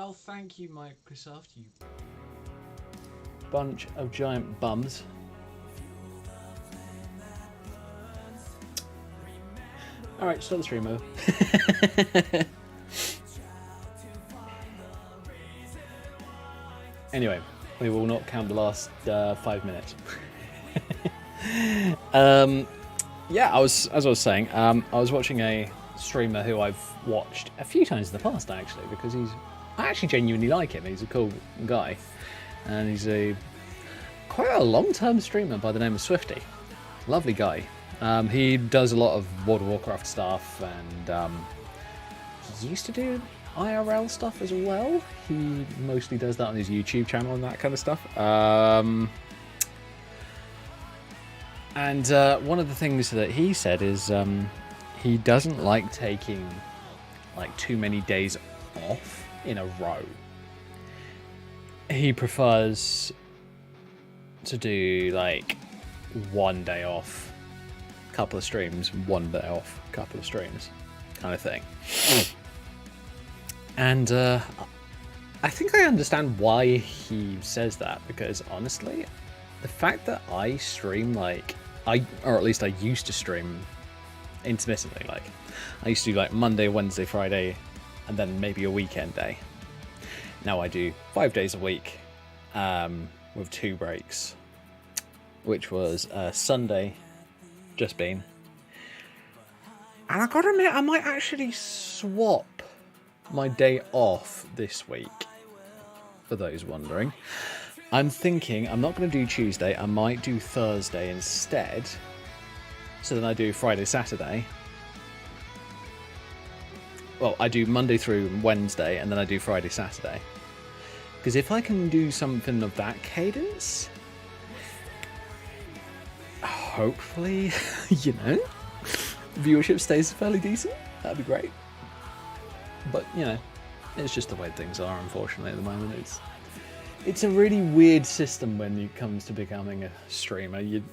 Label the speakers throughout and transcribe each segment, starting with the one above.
Speaker 1: Oh, thank you, Microsoft. You
Speaker 2: Bunch of giant bums. Alright, start the streamer. Anyway, we will not count the last 5 minutes. Yeah, as I was saying, I was watching a streamer who I've watched a few times in the past, actually, because I actually genuinely like him. He's a cool guy, and he's quite a long-term streamer by the name of Swifty. Lovely guy. He does a lot of World of Warcraft stuff, and he used to do IRL stuff as well. He mostly does that on his YouTube channel and that kind of stuff. And one of the things that he said is he doesn't like taking like too many days off in a row. He prefers to do like one day off, couple of streams, one day off, couple of streams, kind of thing. And I think I understand why he says that, because honestly, the fact that I stream or at least I used to stream intermittently, like I used to do like Monday, Wednesday, Friday, and then maybe a weekend day. Now I do 5 days a week with 2 breaks, which was Sunday, just been. And I gotta admit, I might actually swap my day off this week, for those wondering. I'm thinking I'm not going to do Tuesday, I might do Thursday instead. So then I do Friday, Saturday. Well, I do Monday through Wednesday, and then I do Friday, Saturday. Because if I can do something of that cadence, hopefully, viewership stays fairly decent. That'd be great. But, it's just the way things are, unfortunately, at the moment. It's a really weird system when it comes to becoming a streamer. You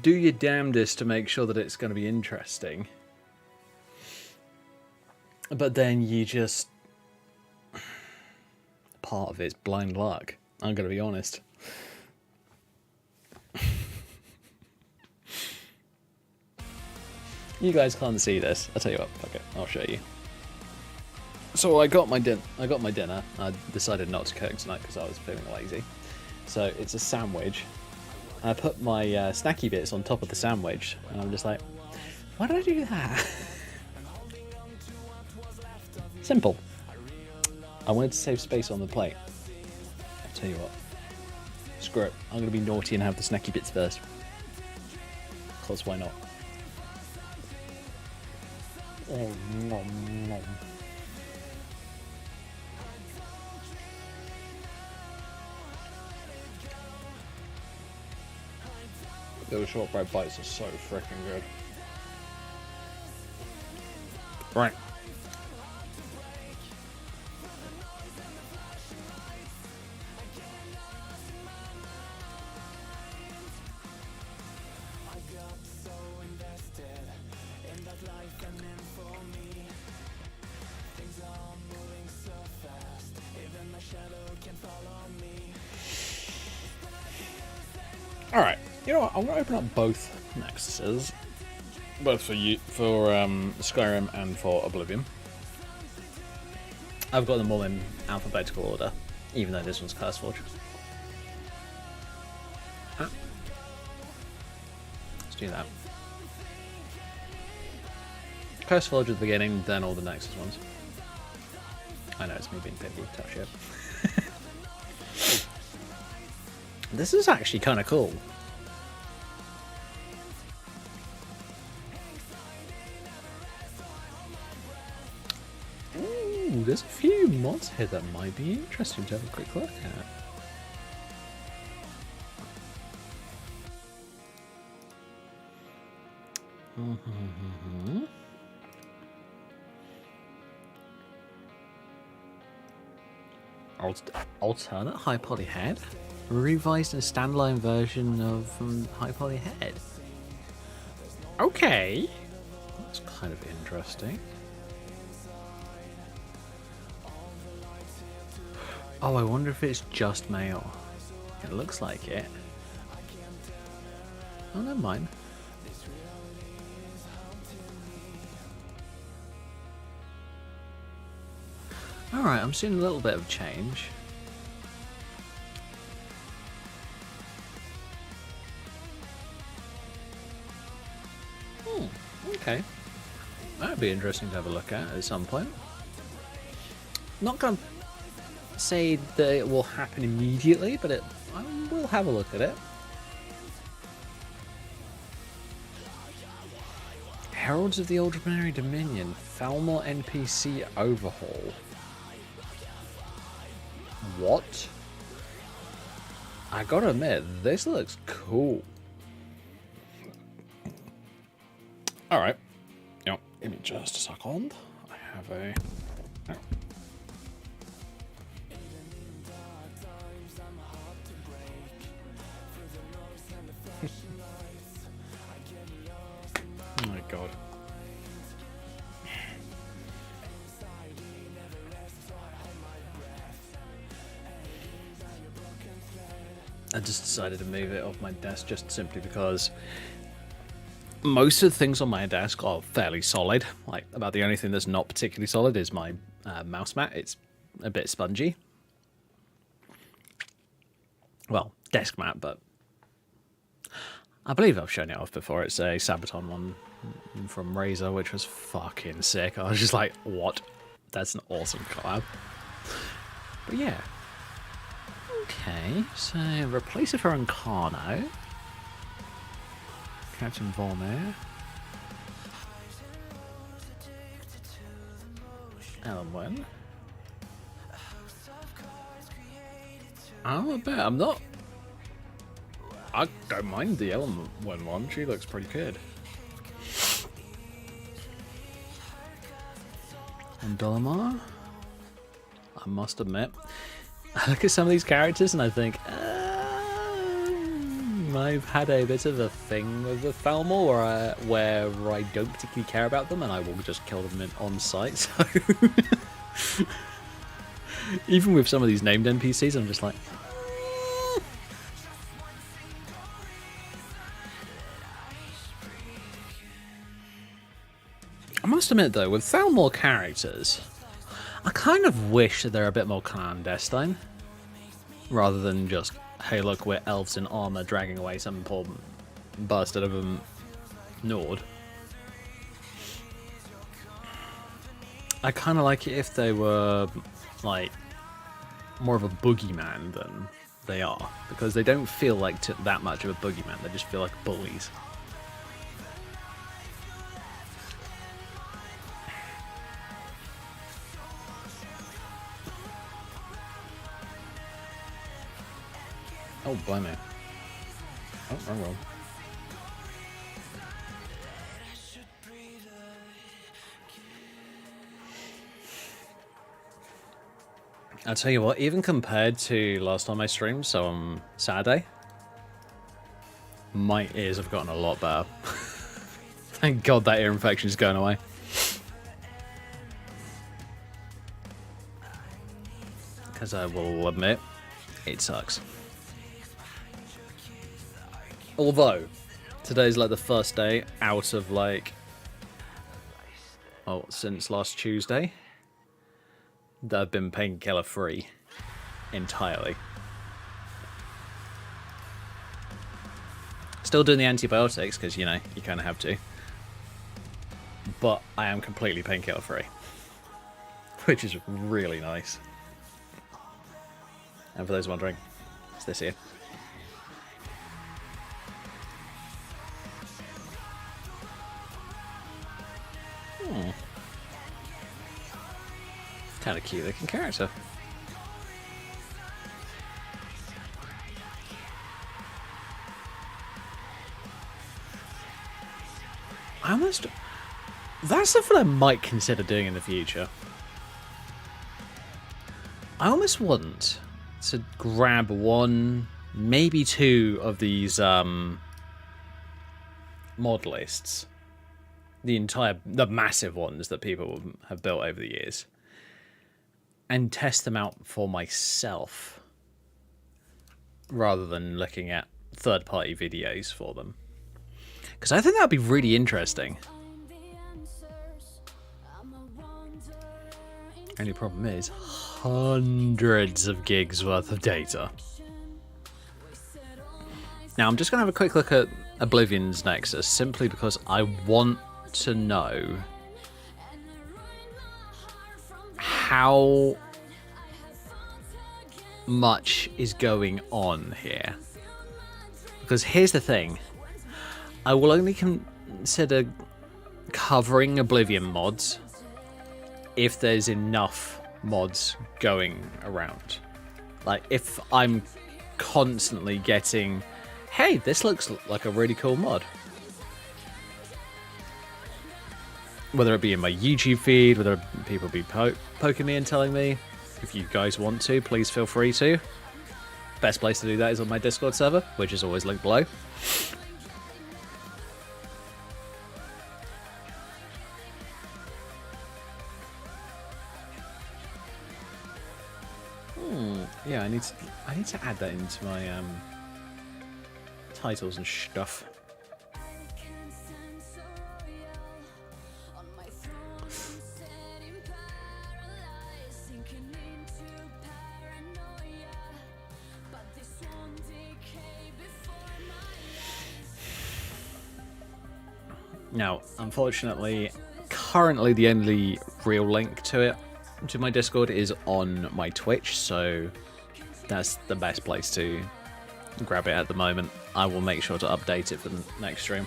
Speaker 2: do your damnedest to make sure that it's going to be interesting, but then you just... part of it's blind luck. I'm going to be honest. You guys can't see this. I'll tell you what. Okay, I'll show you. So I got my dinner. I decided not to cook tonight because I was feeling lazy. So it's a sandwich. And I put my snacky bits on top of the sandwich, and I'm just like, why did I do that? Simple. I wanted to save space on the plate. I'll tell you what. Screw it. I'm going to be naughty and have the snacky bits first. Because why not? Oh, nom, nom. Those shortbread bites are so freaking good. Right. Alright, you know what, I'm going to open up both Nexuses, both for Skyrim and for Oblivion. I've got them all in alphabetical order, even though this one's CurseForge. Let's do that. CurseForge at the beginning, then all the Nexus ones. I know, it's me being picky, tough shit. This is actually kind of cool. Ooh, there's a few mods here that might be interesting to have a quick look at. Alternate high poly head, revised and standalone version of high poly head. Okay, that's kind of interesting. Oh, I wonder if it's just male. It looks like it. Oh, never mind. Alright, I'm seeing a little bit of change. Okay. That'd be interesting to have a look at some point. Not gonna say that it will happen immediately, but I will have a look at it. Heralds of the Ultramarine Dominion, Falmor NPC overhaul. What? I gotta admit, this looks cool. Alright. Yep, give me just a second. I have a... Oh. Oh my god. I just decided to move it off my desk just simply because most of the things on my desk are fairly solid. Like, about the only thing that's not particularly solid is my mouse mat. It's a bit spongy. Well, desk mat, but I believe I've shown it off before. It's a Sabaton one from Razer, which was fucking sick. I was just like, what? That's an awesome collab. But yeah. Okay, so replace it for Incarno. Captain Volmir. Alan Wen. Oh, I bet. I'm not... I don't mind the Ellen one. She looks pretty good. And Dolomar, I must admit, I look at some of these characters and I think, I've had a bit of a thing with the Falmor where I don't particularly care about them and I will just kill them on sight. So even with some of these named NPCs, I'm just like, I must admit though, with Falmor characters, I kind of wish that they're a bit more clandestine, rather than just, hey look, we're elves in armor dragging away some poor bastard of a Nord. I kind of like it if they were, like, more of a boogeyman than they are, because they don't feel like that much of a boogeyman, they just feel like bullies. Oh, blimey. Oh, wrong roll. I'll tell you what, even compared to last time I streamed, so on Saturday, my ears have gotten a lot better. Thank God that ear infection is going away. Because I will admit, it sucks. Although, today's like the first day out of like, oh, since last Tuesday, that I've been painkiller free entirely. Still doing the antibiotics because, you know, you kind of have to. But I am completely painkiller free, which is really nice. And for those wondering, it's this here. Kind of cute looking character. I almost... That's something I might consider doing in the future. I almost want to grab one, maybe two of these mod lists. The massive ones that people have built over the years. and test them out for myself rather than looking at third-party videos for them. Because I think that would be really interesting. Only problem is hundreds of gigs worth of data. Now I'm just going to have a quick look at Oblivion's Nexus, simply because I want to know how much is going on here. Because here's the thing, I will only consider covering Oblivion mods if there's enough mods going around. Like, if I'm constantly getting, hey, this looks like a really cool mod. Whether it be in my YouTube feed, whether people be poking me and telling me. If you guys want to, please feel free to. Best place to do that is on my Discord server, which is always linked below. Yeah, I need to add that into my titles and stuff. Now, unfortunately, currently the only real link to it, to my Discord, is on my Twitch, so that's the best place to grab it at the moment. I will make sure to update it for the next stream.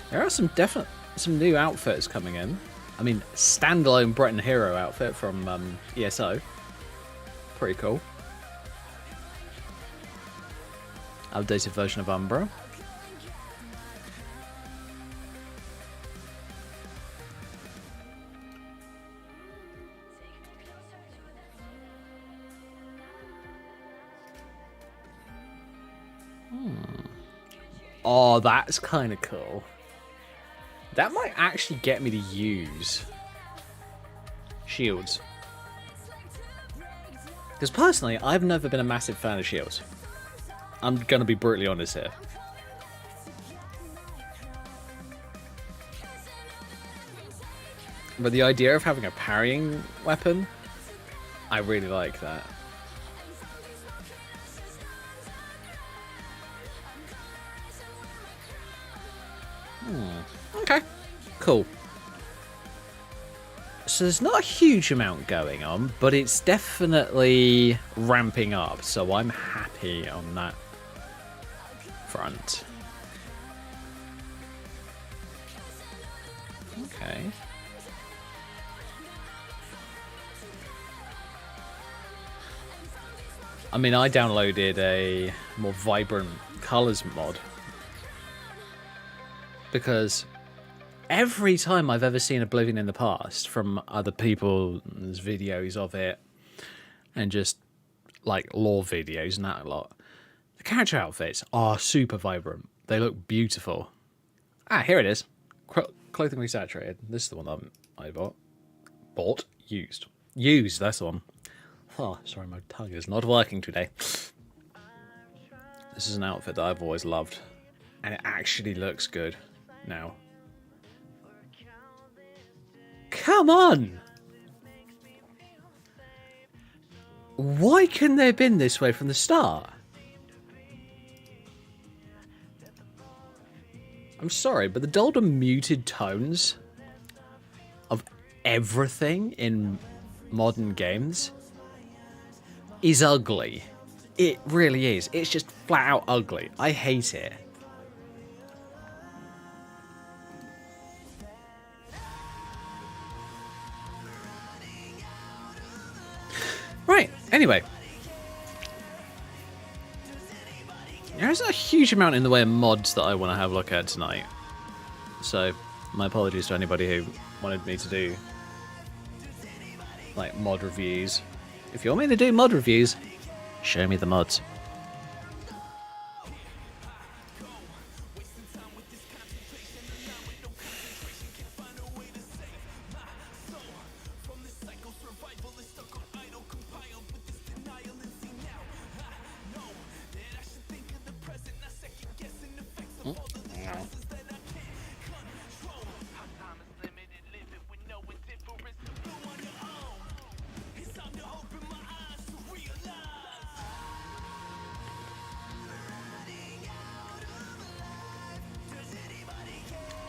Speaker 2: There are some new outfits coming in. I mean, standalone Breton Hero outfit from ESO. Pretty cool. Updated version of Umbra. Oh, that's kind of cool. That might actually get me to use shields. Because personally, I've never been a massive fan of shields. I'm going to be brutally honest here. But the idea of having a parrying weapon, I really like that. Okay, cool. So there's not a huge amount going on, but it's definitely ramping up, so I'm happy on that front. Okay. I mean, I downloaded a more vibrant colours mod because every time I've ever seen Oblivion in the past from other people's videos of it and just like lore videos and that a lot, the character outfits are super vibrant. They look beautiful. Ah, here it is. Clothing Resaturated. This is the one that I bought. Used. That's the one. Oh, sorry, my tongue is not working today. This is an outfit that I've always loved. And it actually looks good now. Come on! Why couldn't they have been this way from the start? I'm sorry, but the dulled and muted tones of everything in modern games is ugly. It really is. It's just flat out ugly. I hate it. Right, anyway. There's a huge amount in the way of mods that I want to have a look at tonight. So, my apologies to anybody who wanted me to do like mod reviews. If you want me to do mod reviews, show me the mods.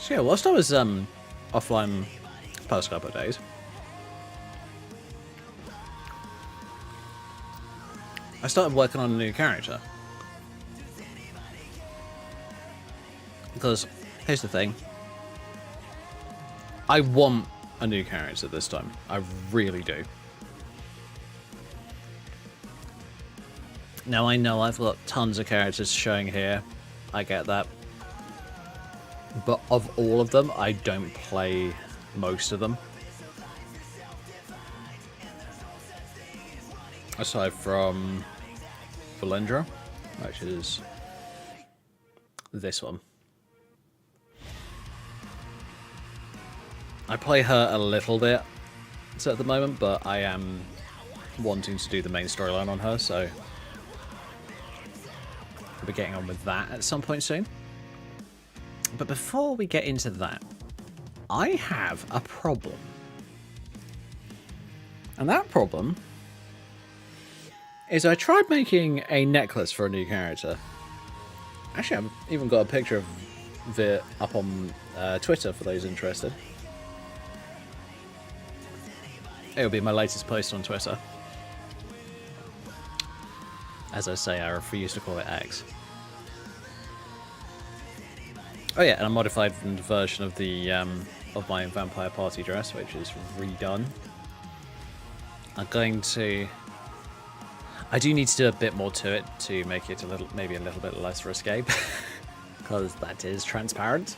Speaker 2: So yeah, whilst I was offline past couple of days, I started working on a new character. Because here's the thing. I want a new character this time. I really do. Now I know I've got tons of characters showing here. I get that. But of all of them, I don't play most of them. Aside from Valendra, which is this one. I play her a little bit at the moment, but I am wanting to do the main storyline on her, so I'll be getting on with that at some point soon. But before we get into that, I have a problem. And that problem is I tried making a necklace for a new character. Actually, I've even got a picture of it up on Twitter for those interested. It'll be my latest post on Twitter. As I say, I refuse to call it X. Oh yeah, and a modified version of the of my vampire party dress, which is redone. I'm going to. I do need to do a bit more to it to make it maybe a little bit less risque, because that is transparent.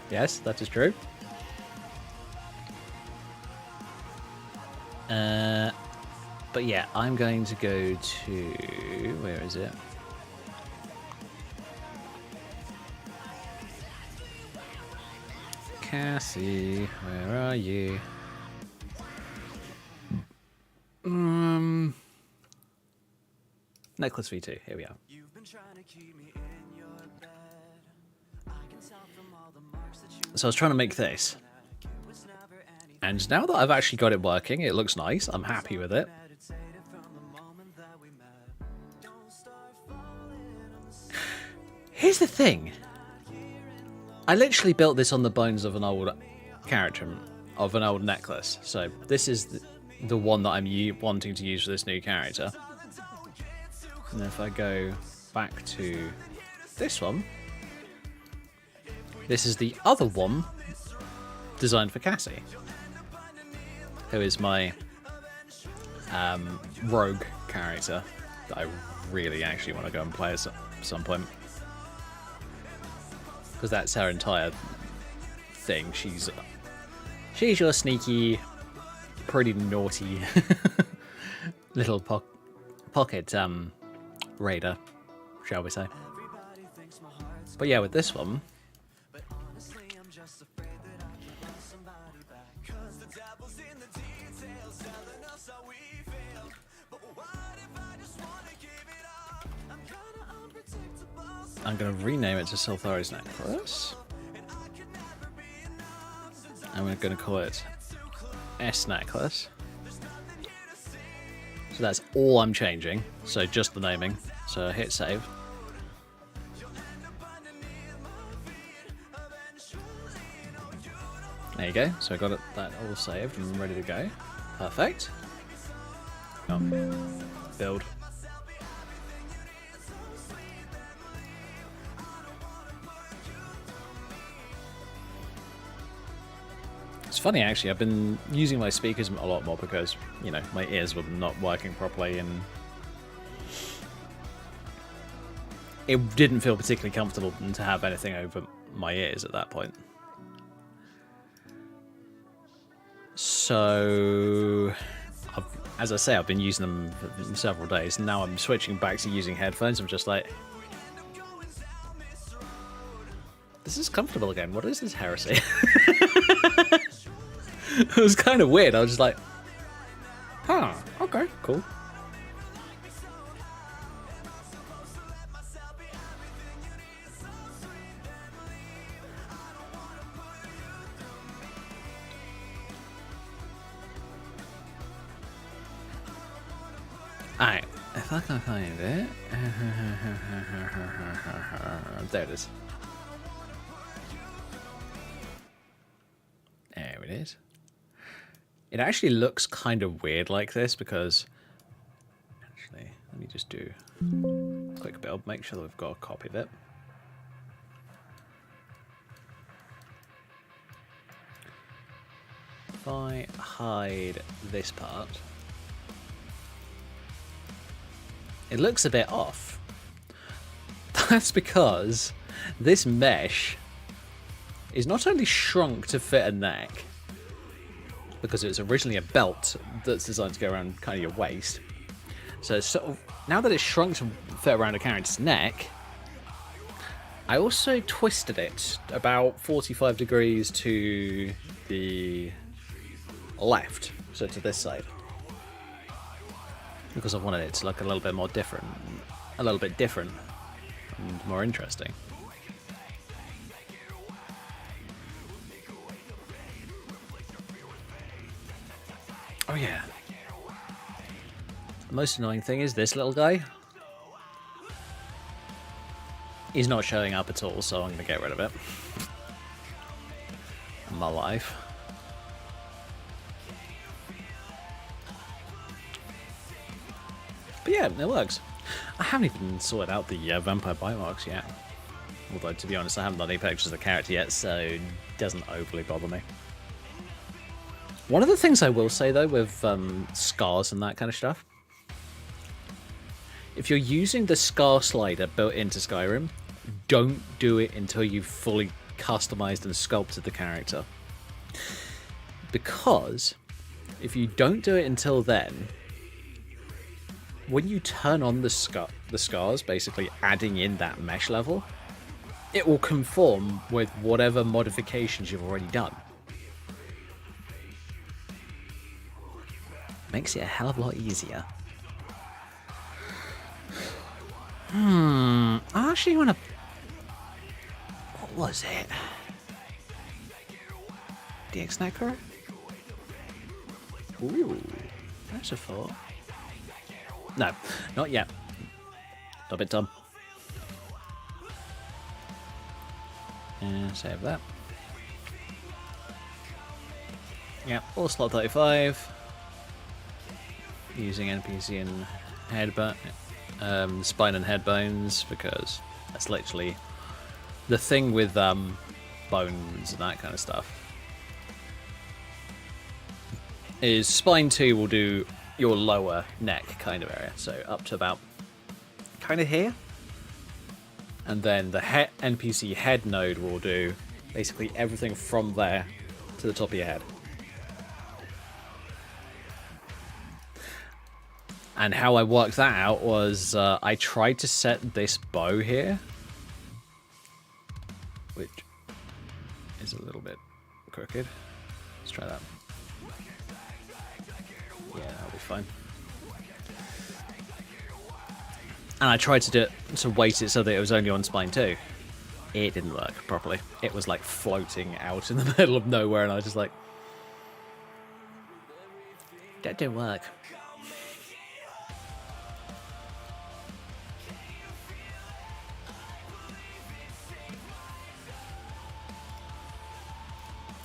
Speaker 2: Yes, that is true. But yeah, I'm going to go to where is it? Cassie, where are you? Necklace V2, here we are. So I was trying to make this. And now that I've actually got it working, it looks nice. I'm happy with it. Here's the thing. I literally built this on the bones of an old character, of an old necklace. So this is the one that I'm wanting to use for this new character. And if I go back to this one, this is the other one designed for Cassie, who is my rogue character that I really actually want to go and play at some point. Because that's her entire thing. She's your sneaky, pretty naughty little pocket raider, shall we say. But yeah, with this one, I'm going to rename it to Sulthari's Necklace. And we're going to call it S Necklace. So that's all I'm changing. So just the naming. So hit save. There you go. So I got that all saved and ready to go. Perfect. Build. It's funny actually, I've been using my speakers a lot more because, you know, my ears were not working properly and it didn't feel particularly comfortable to have anything over my ears at that point. So, as I say, I've been using them for several days. Now I'm switching back to using headphones. I'm just like, this is comfortable again. What is this heresy? It was kind of weird. I was just like, huh, okay, cool. Alright, if I can find it. There it is. There it is. It actually looks kind of weird like this because... Actually, let me just do a quick build, make sure that we've got a copy of it. If I hide this part, it looks a bit off. That's because this mesh is not only shrunk to fit a neck, because it was originally a belt that's designed to go around kind of your waist. So it's sort of, now that it's shrunk to fit around a character's neck, I also twisted it about 45 degrees to the left, so to this side, because I wanted it to look a little bit more different, and more interesting. Oh yeah. The most annoying thing is this little guy. He's not showing up at all, so I'm going to get rid of it. In my life. But yeah, it works. I haven't even sorted out the vampire bite marks yet. Although, to be honest, I haven't done any pictures of the character yet, so it doesn't overly bother me. One of the things I will say, though, with scars and that kind of stuff, if you're using the scar slider built into Skyrim, don't do it until you've fully customized and sculpted the character. Because if you don't do it until then, when you turn on the scars, basically adding in that mesh level, it will conform with whatever modifications you've already done. Makes it a hell of a lot easier. I actually want to... What was it? DX Necro? Ooh, that's a thought. No, not yet. Stop it, Tom. Save that. Yeah, all slot 35. Using NPC and spine and head bones, because that's literally the thing with bones and that kind of stuff. Is spine 2 will do your lower neck kind of area, so up to about kind of here, and then the NPC head node will do basically everything from there to the top of your head. And how I worked that out was I tried to set this bow here, which is a little bit crooked. Let's try that. Yeah, that'll be fine. And I tried to do it, to weight it so that it was only on spine 2. It didn't work properly. It was like floating out in the middle of nowhere, and I was just like, that didn't work.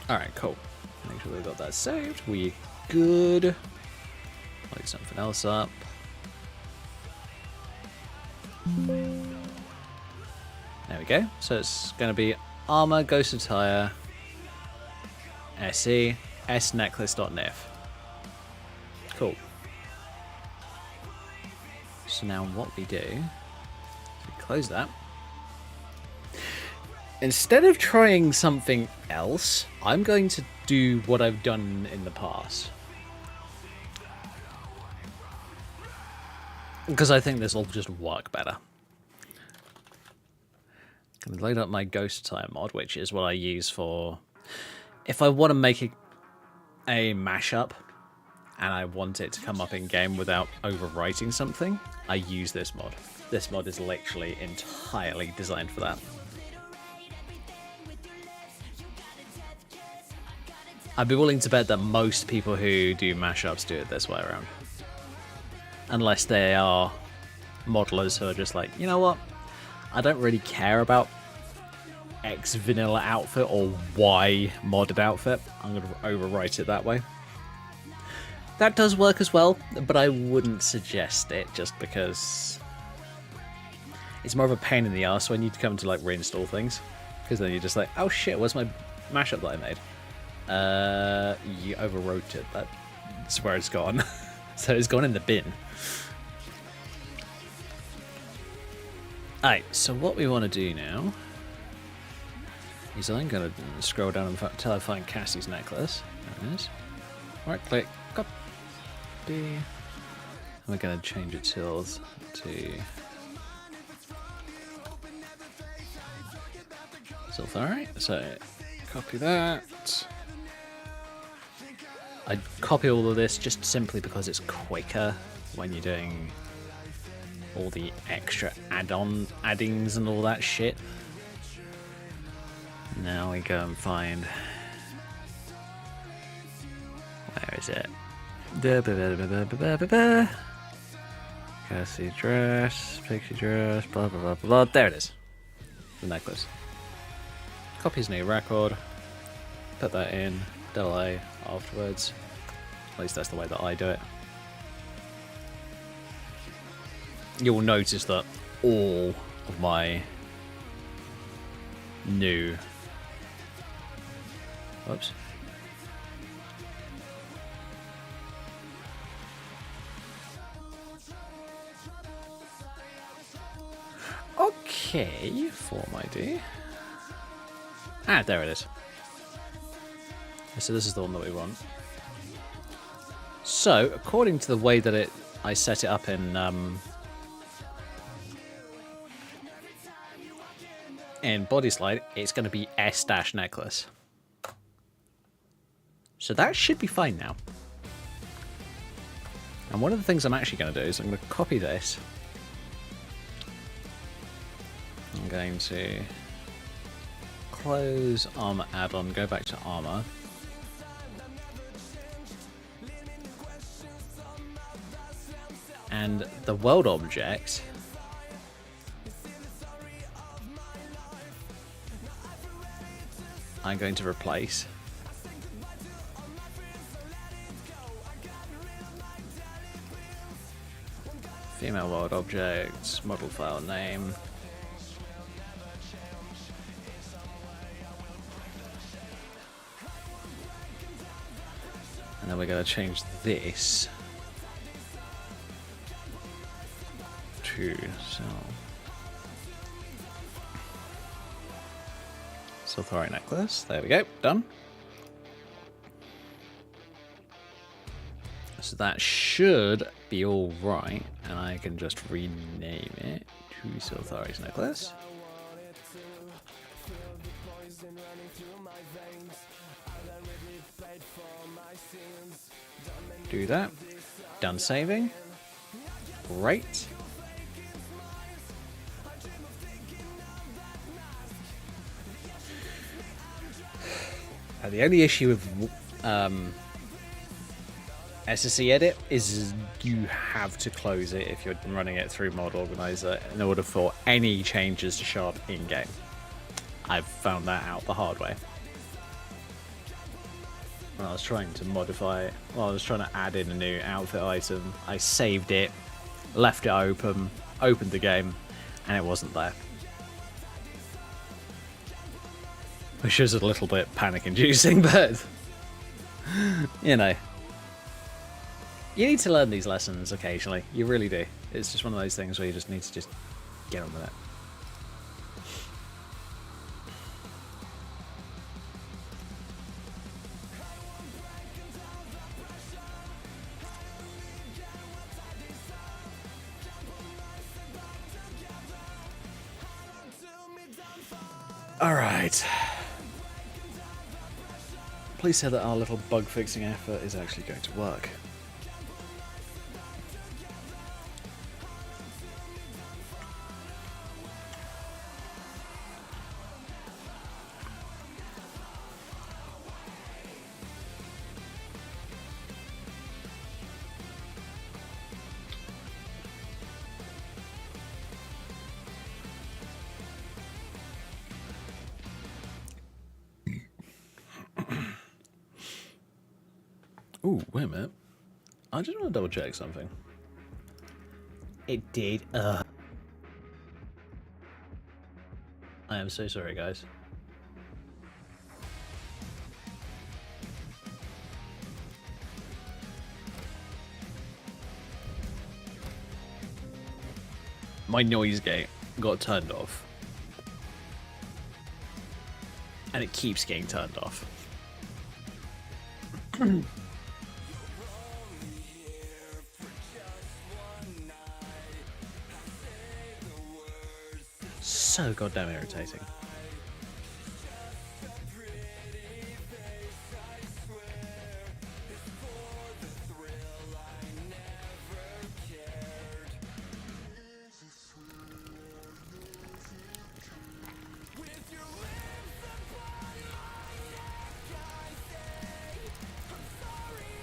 Speaker 2: Alright, cool. Make sure we've got that saved. We good. Load something else up. There we go. So it's going to be armor, ghost attire, SE, snecklace.nif. Cool. So now what we do is we close that. Instead of trying something else, I'm going to do what I've done in the past. Because I think this will just work better. I'm going to load up my ghost attire mod, which is what I use for... If I want to make a mashup, and I want it to come up in-game without overwriting something, I use this mod. This mod is literally entirely designed for that. I'd be willing to bet that most people who do mashups do it this way around. unless they are modelers who are just like, you know what, I don't really care about X vanilla outfit or Y modded outfit. I'm going to overwrite it that way. That does work as well, but I wouldn't suggest it just because it's more of a pain in the ass when you come to like reinstall things. Because then you're just like, oh shit, where's my mashup that I made? You overwrote it. That's where it's gone. So it's gone in the bin. Alright, so what we want to do now is I'm going to scroll down until I find Cassie's necklace. There it is. Right click, copy. And we're going to change its hills to Sulfurite. So copy that. I copy all of this just simply because it's quicker when you're doing all the extra addings and all that shit. Now we go and find, where is it? Cassie dress, pixie dress, blah blah blah blah. There it is. The necklace. Copy his new record. Put that in. Delay afterwards. At least that's the way that I do it. You'll notice that all of my new... Whoops. Okay, form ID. Ah, there it is. So this is the one that we want. So, according to the way that I set it up in Body Slide, it's going to be S-necklace. So that should be fine now. And one of the things I'm actually going to do is I'm going to copy this. I'm going to close armor add-on, go back to armor. And the world object I'm going to replace female world object, model file name. And then we're going to change this to Sulfurite necklace. There we go, done. So that should be all right, and I can just rename it to Sulfurite necklace. Do that. Done saving. Great. The only issue with SSE Edit is you have to close it if you're running it through Mod Organizer in order for any changes to show up in-game. I've found that out the hard way. When I was trying to modify it, I was trying to add in a new outfit item, I saved it, left it open, opened the game, and it wasn't there. Which is a little bit panic-inducing, but, you know. You need to learn these lessons occasionally. You really do. It's just one of those things where you just need to just get on with it. All right. Please say that our little bug fixing effort is actually going to work. Ooh, wait a minute. I just want to double check something. It did. I am so sorry, guys. My noise gate got turned off. And it keeps getting turned off. So goddamn irritating.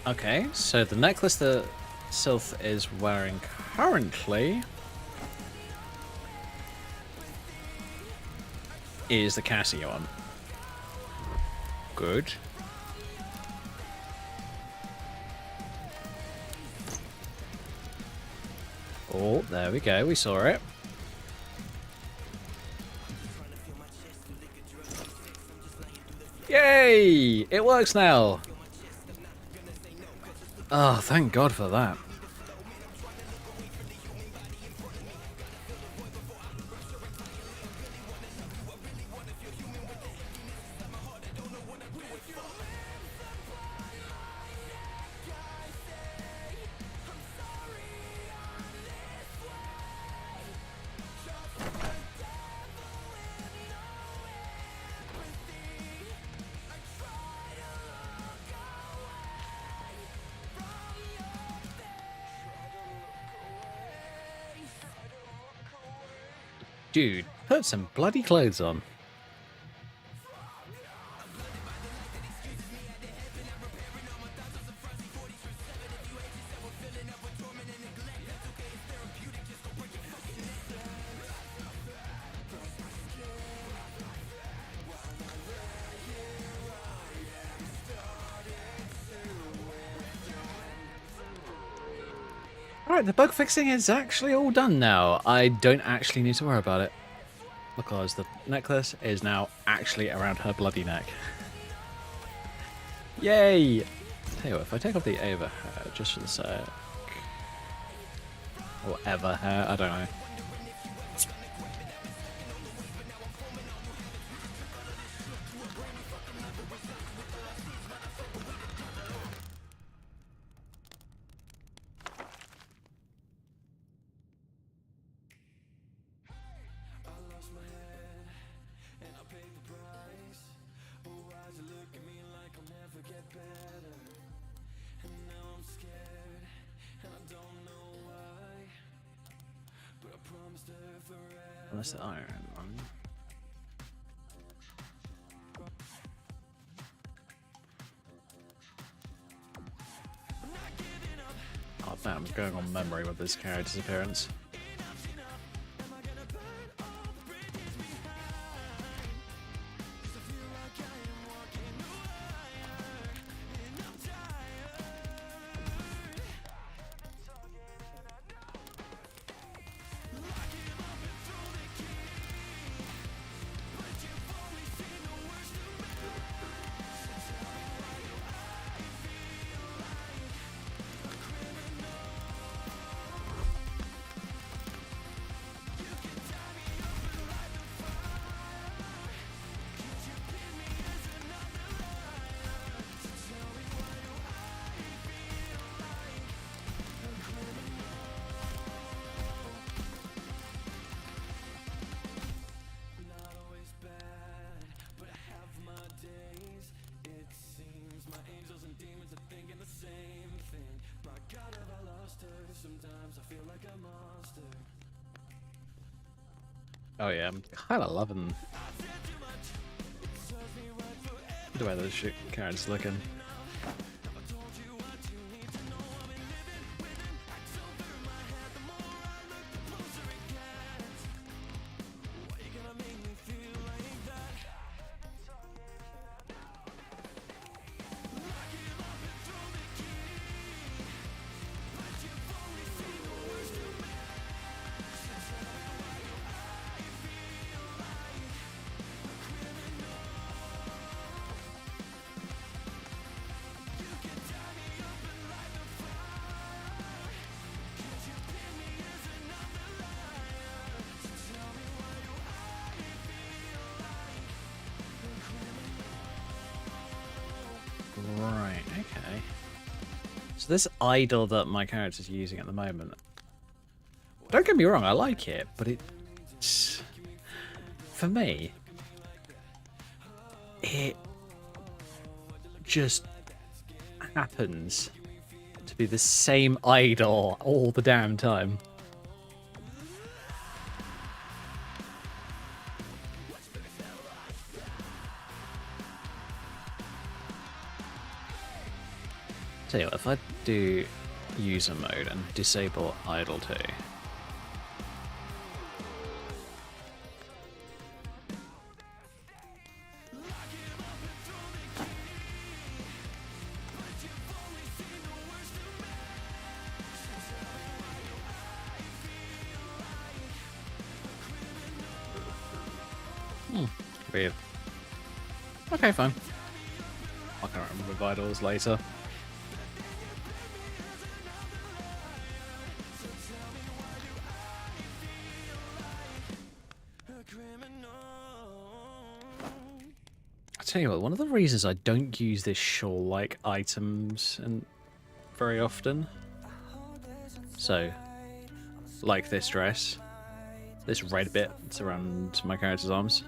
Speaker 2: Okay, so the necklace that Sylph is wearing currently is the Cassie one. Good. Oh, there we go, we saw it. Yay! It works now! Oh, thank God for that. Dude, put some bloody clothes on. Alright, the bug fixing is actually all done now. I don't actually need to worry about it. Because the necklace is now actually around her bloody neck. Yay! Tell you what, if I take off the Ava hair just for the sec. Or Eva hair, I don't know. Unless the iron one. Oh man, I'm going on memory with this character's appearance. Oh yeah, I'm kind of loving the way this character's looking. Right, okay. So this idol that my character's using at the moment, don't get me wrong, I like it, but it's... For me, it just happens to be the same idol all the damn time. Tell you what, if I do user mode and disable idle 2. Weird. Okay, fine. I can't remember vitals later. I tell you what, one of the reasons I don't use this shawl-like items and very often, so like this dress, this red bit that's around my character's arms,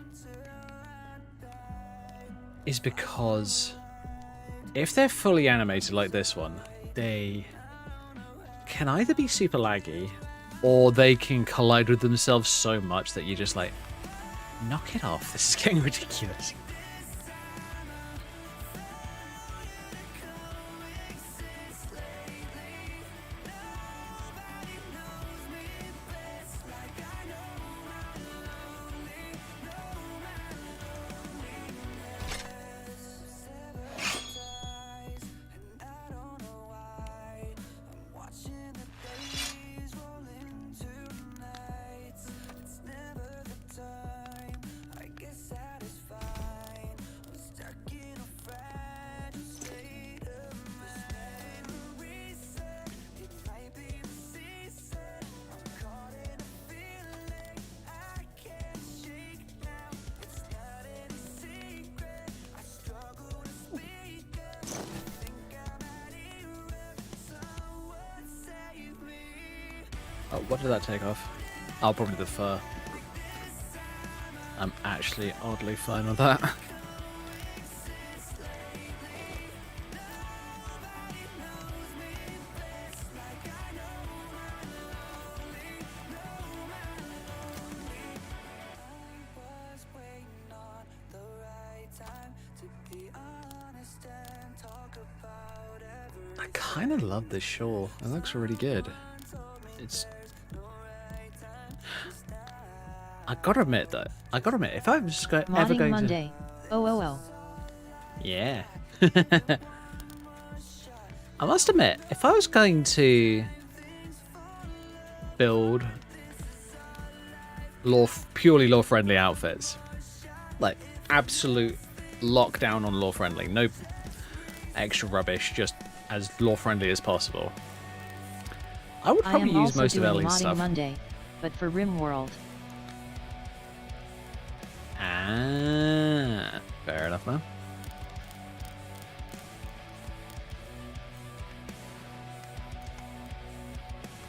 Speaker 2: is because if they're fully animated like this one, they can either be super laggy or they can collide with themselves so much that you're just like, knock it off, this is getting ridiculous. Oh, what did that take off? Oh, probably the fur. I'm actually oddly fine with that. I kind of love this shawl. It looks really good. It's... I gotta admit though, if I'm just ever going
Speaker 3: Monday.
Speaker 2: to...
Speaker 3: Oh.
Speaker 2: Yeah. I must admit, if I was going to build purely lore-friendly outfits, like absolute lockdown on lore-friendly, no extra rubbish, just as lore-friendly as possible, I would probably use most of Ellie's stuff.
Speaker 3: Monday, but for RimWorld.
Speaker 2: Ah, fair enough, man.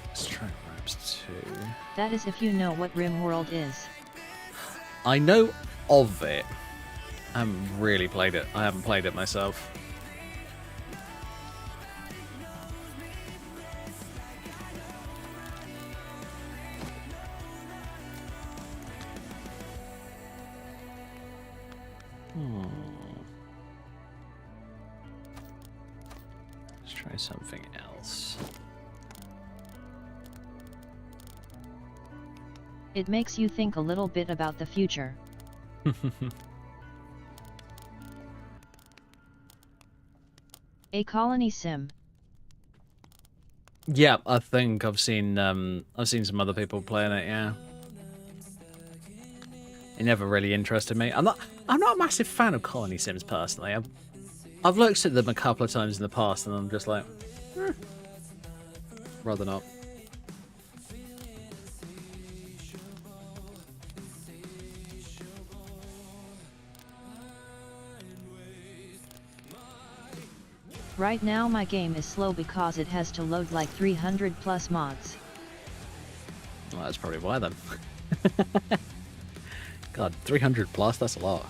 Speaker 2: Let's try Raps 2.
Speaker 3: That is if you know what RimWorld is.
Speaker 2: I know of it. I haven't really played it. I haven't played it myself. Let's try something else.
Speaker 3: It makes you think a little bit about the future. A colony sim.
Speaker 2: Yeah, I think I've seen some other people playing it, yeah. It never really interested me. I'm not a massive fan of colony sims personally. I've looked at them a couple of times in the past and I'm just like, rather not.
Speaker 3: Right now my game is slow because it has to load like 300 plus mods.
Speaker 2: Well, that's probably why then. God, 300 plus, that's a lot.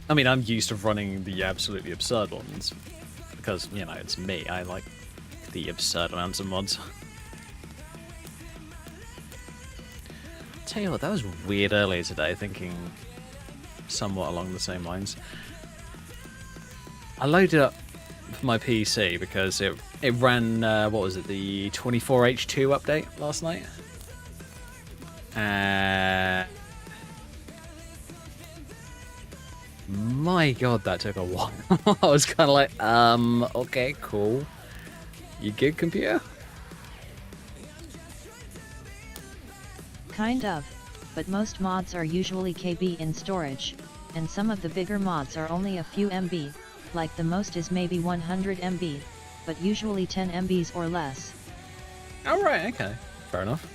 Speaker 2: I mean, I'm used to running the absolutely absurd ones. Because, you know, it's me. I like the absurd amounts of mods. Tell you what, that was weird earlier today, thinking somewhat along the same lines. I loaded up my PC because it ran, what was it, the 24H2 update last night? My god, that took a while. I was kind of like, okay, cool. You good, computer?
Speaker 3: Kind of, but most mods are usually KB in storage, and some of the bigger mods are only a few MB, like the most is maybe 100 MB, but usually 10 MBs or less.
Speaker 2: Oh, right, okay. Fair enough.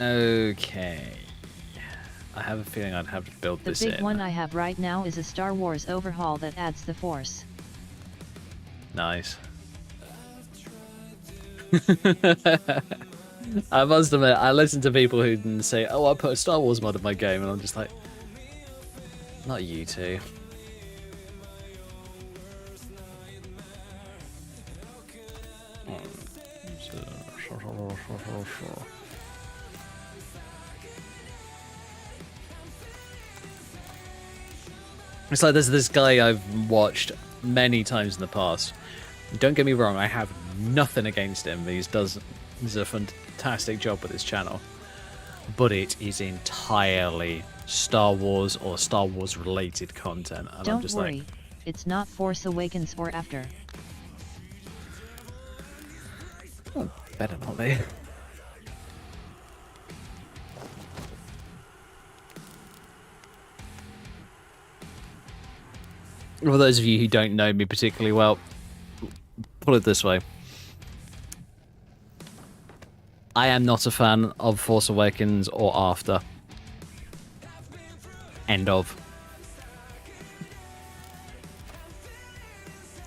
Speaker 2: Okay. I have a feeling I'd have to build this in.
Speaker 3: The big one I have right now is a Star Wars overhaul that adds the Force.
Speaker 2: Nice. I must admit, I listen to people who say, oh, I put a Star Wars mod in my game, and I'm just like, not you two. It's like there's this guy I've watched many times in the past. Don't get me wrong, I have nothing against him. He does a fantastic job with his channel. But it is entirely Star Wars or Star Wars related content. And
Speaker 3: Don't
Speaker 2: I'm just
Speaker 3: worry,
Speaker 2: like,
Speaker 3: it's not Force Awakens or after.
Speaker 2: oh, better not be. For those of you who don't know me particularly well, put it this way. I am not a fan of Force Awakens or After. End of.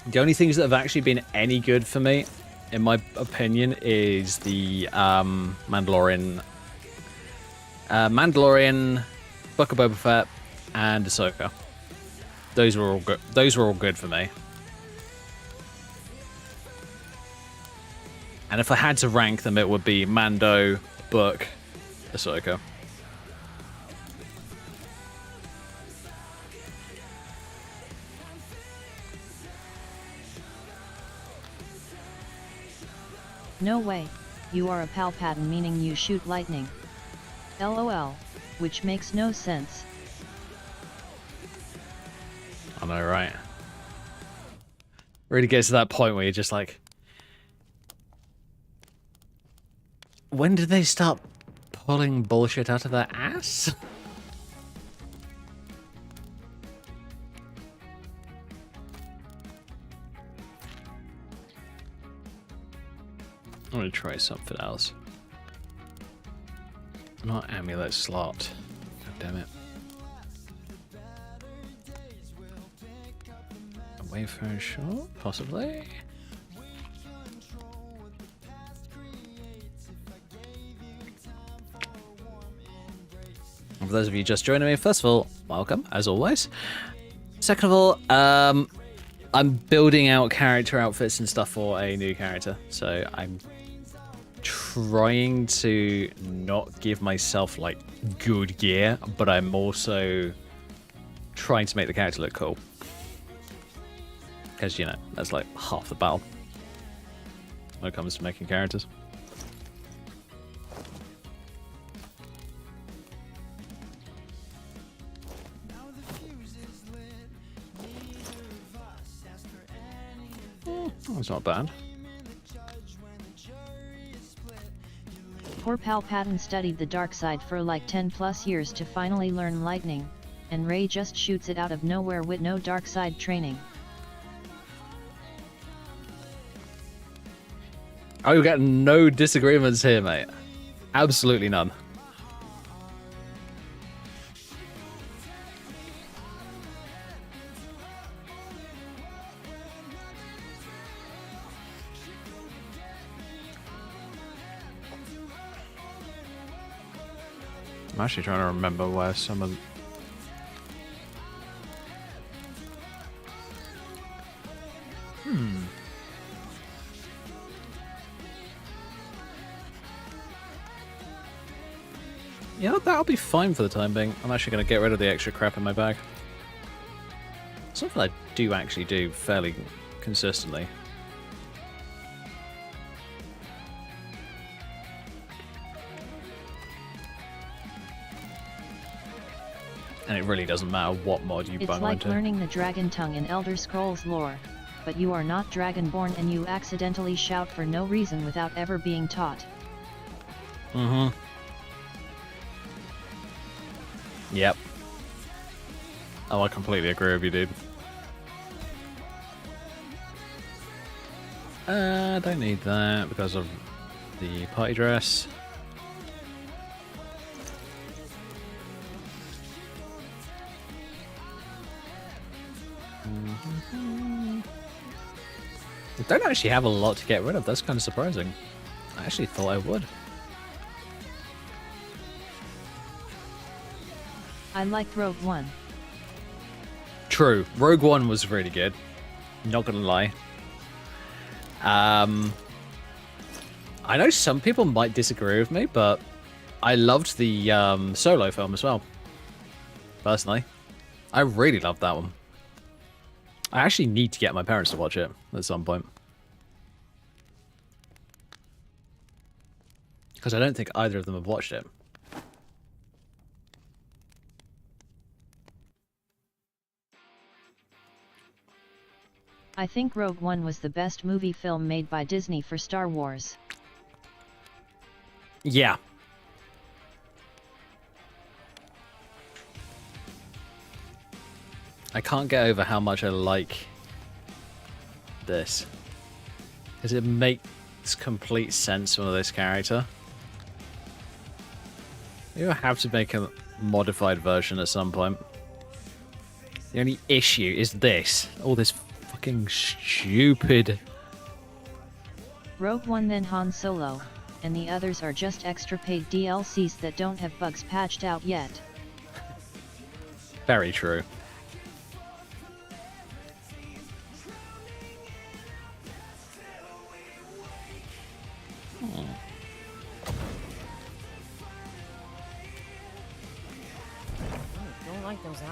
Speaker 2: The only things that have actually been any good for me, in my opinion, is the Mandalorian, Book of Boba Fett, and Ahsoka. Those were all good. Those were all good for me. And if I had to rank them, it would be Mando, Book, Ahsoka.
Speaker 3: No way, you are a Palpatine meaning you shoot lightning. LOL, which makes no sense.
Speaker 2: I know, right? Really gets to that point where you're just like, when did they start pulling bullshit out of their ass? I'm gonna try something else. Not amulet slot. God damn it. Away for a shot, possibly. For those of you just joining me, first of all, welcome, as always. Second of all, I'm building out character outfits and stuff for a new character, so I'm trying to not give myself, like, good gear, but I'm also trying to make the character look cool. Because, you know, that's like half the battle when it comes to making characters. That's not bad.
Speaker 3: Poor Palpatine studied the dark side for like 10 plus years to finally learn lightning, and Ray just shoots it out of nowhere with no dark side training.
Speaker 2: Oh, you got no disagreements here, mate. Absolutely none. I'm actually trying to remember where some of... You know, that'll be fine for the time being. I'm actually going to get rid of the extra crap in my bag. Something I do actually do fairly consistently. And it really doesn't matter what mod you bung
Speaker 3: It's like
Speaker 2: into.
Speaker 3: learning the dragon tongue in Elder Scrolls lore, but you are not dragonborn and you accidentally shout for no reason without ever being taught.
Speaker 2: Mm-hmm. Yep. Oh, I completely agree with you, dude. Don't need that because of the party dress. I don't actually have a lot to get rid of. That's kind of surprising. I actually thought I would.
Speaker 3: I liked Rogue One.
Speaker 2: True. Rogue One was really good. Not gonna lie. I know some people might disagree with me, but I loved the Solo film as well. Personally. I really loved that one. I actually need to get my parents to watch it at some point. Because I don't think either of them have watched it.
Speaker 3: I think Rogue One was the best movie film made by Disney for Star Wars.
Speaker 2: Yeah. I can't get over how much I like this. Because it makes complete sense for this character. You have to make a modified version at some point. The only issue is this. All this fucking stupid...
Speaker 3: Rogue One, then Han Solo, and the others are just extra paid DLCs that don't have bugs patched out yet.
Speaker 2: Very true.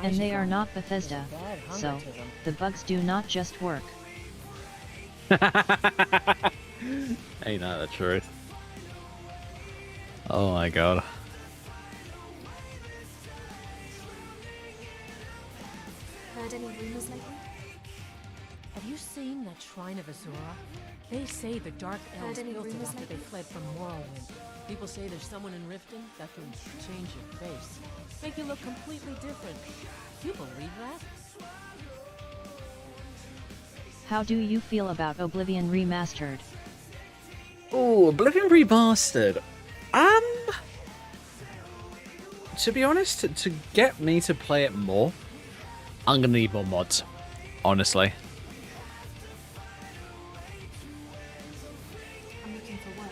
Speaker 3: And they are not Bethesda, so the bugs do not just work.
Speaker 2: Ain't that the truth? Oh my god.
Speaker 4: Heard any rumors lately?
Speaker 5: Have you seen that Shrine of Azura? They say the Dark Elves
Speaker 4: any
Speaker 5: built it
Speaker 4: rumors
Speaker 5: after they
Speaker 4: lately?
Speaker 5: fled from Morrowind. People say there's someone in Riften that can change your face. Make you look completely different. You believe that?
Speaker 3: How do you feel about Oblivion Remastered?
Speaker 2: Oh, Oblivion Remastered. To be honest, to get me to play it more, I'm gonna need more mods. Honestly.
Speaker 4: I'm looking for work.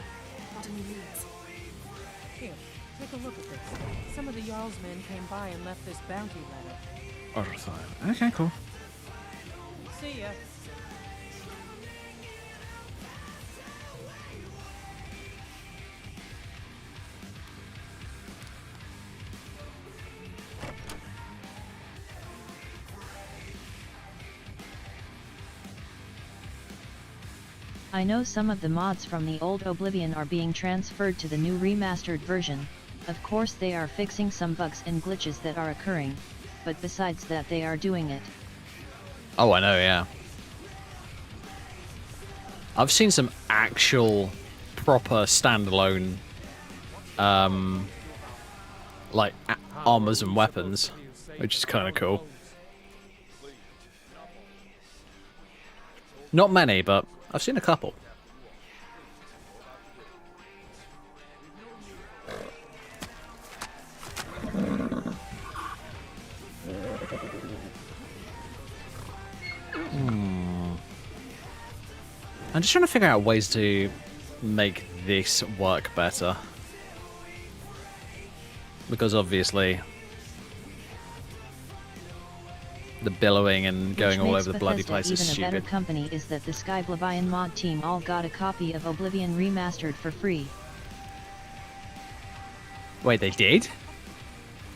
Speaker 4: Got any leads?
Speaker 5: Here, take a look at this. Some of the Jarl's men came by and left this bounty letter.
Speaker 2: Order time. Okay, cool.
Speaker 5: See ya.
Speaker 3: I know some of the mods from the old Oblivion are being transferred to the new remastered version. Of course they are fixing some bugs and glitches that are occurring, but besides that they are doing it.
Speaker 2: Oh, I know, yeah. I've seen some actual proper standalone like armors and weapons which is kind of cool. Not many, but I've seen a couple. I'm just trying to figure out ways to make this work better. Because obviously the billowing and going all over the bloody place is
Speaker 3: even a better
Speaker 2: stupid.
Speaker 3: company is that the Skyblivion mod team all got a copy of Oblivion Remastered for free.
Speaker 2: Wait, they did?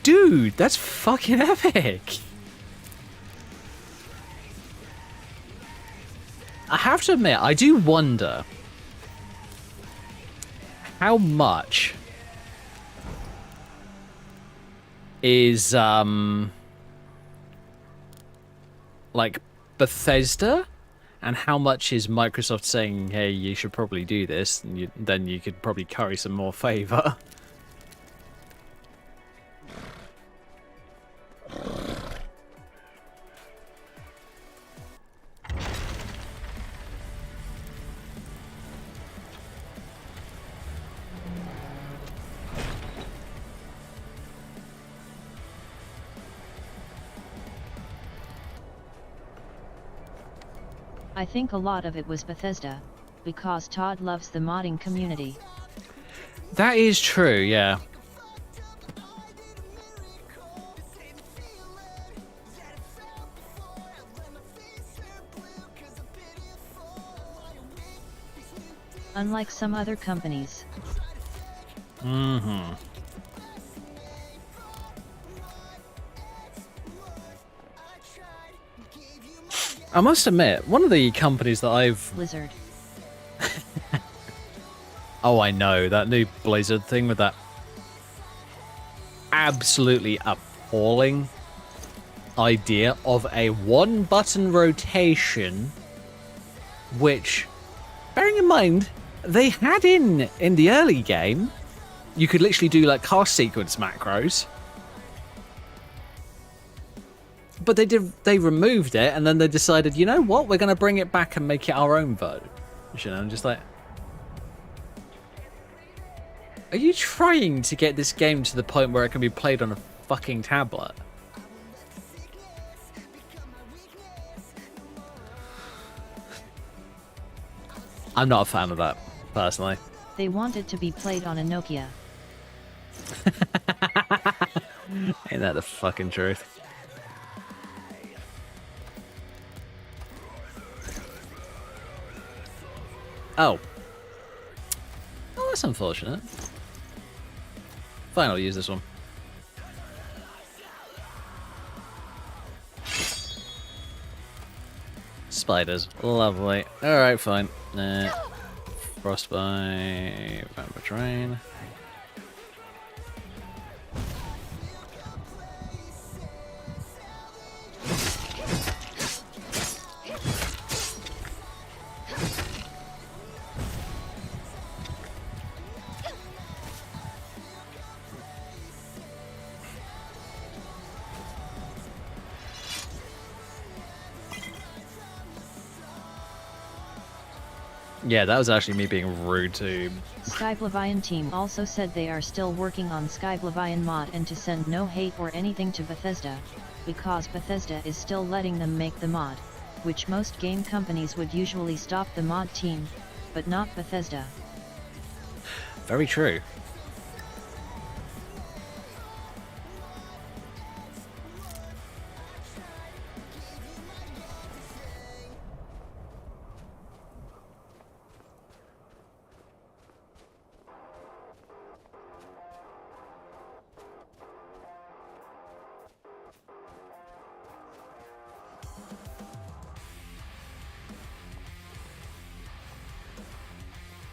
Speaker 2: Dude, that's fucking epic! I have to admit, I do wonder how much is like Bethesda and how much is Microsoft saying, hey, you should probably do this, and then you could probably curry some more favor.
Speaker 3: I think a lot of it was Bethesda, because Todd loves the modding community.
Speaker 2: That is true, yeah.
Speaker 3: Unlike some other companies.
Speaker 2: Mm-hmm. I must admit, one of the companies that I've...
Speaker 3: Blizzard.
Speaker 2: Oh, I know, that new Blizzard thing with that absolutely appalling idea of a one-button rotation, which, bearing in mind, they had in the early game, you could literally do like cast sequence macros. But they removed it, and then they decided, you know what, we're going to bring it back and make it our own version. I'm just like... Are you trying to get this game to the point where it can be played on a fucking tablet? I'm not a fan of that, personally.
Speaker 3: They want it to be played on a Nokia.
Speaker 2: Ain't that the fucking truth? Oh. Oh, that's unfortunate. Fine, I'll use this one. Spiders. Lovely. Alright, fine. Frostbite. Vampire Train. Yeah, that was actually me being rude to...
Speaker 3: Skyblivion team also said they are still working on Skyblivion mod and to send no hate or anything to Bethesda, because Bethesda is still letting them make the mod, which most game companies would usually stop the mod team, but not Bethesda.
Speaker 2: Very true.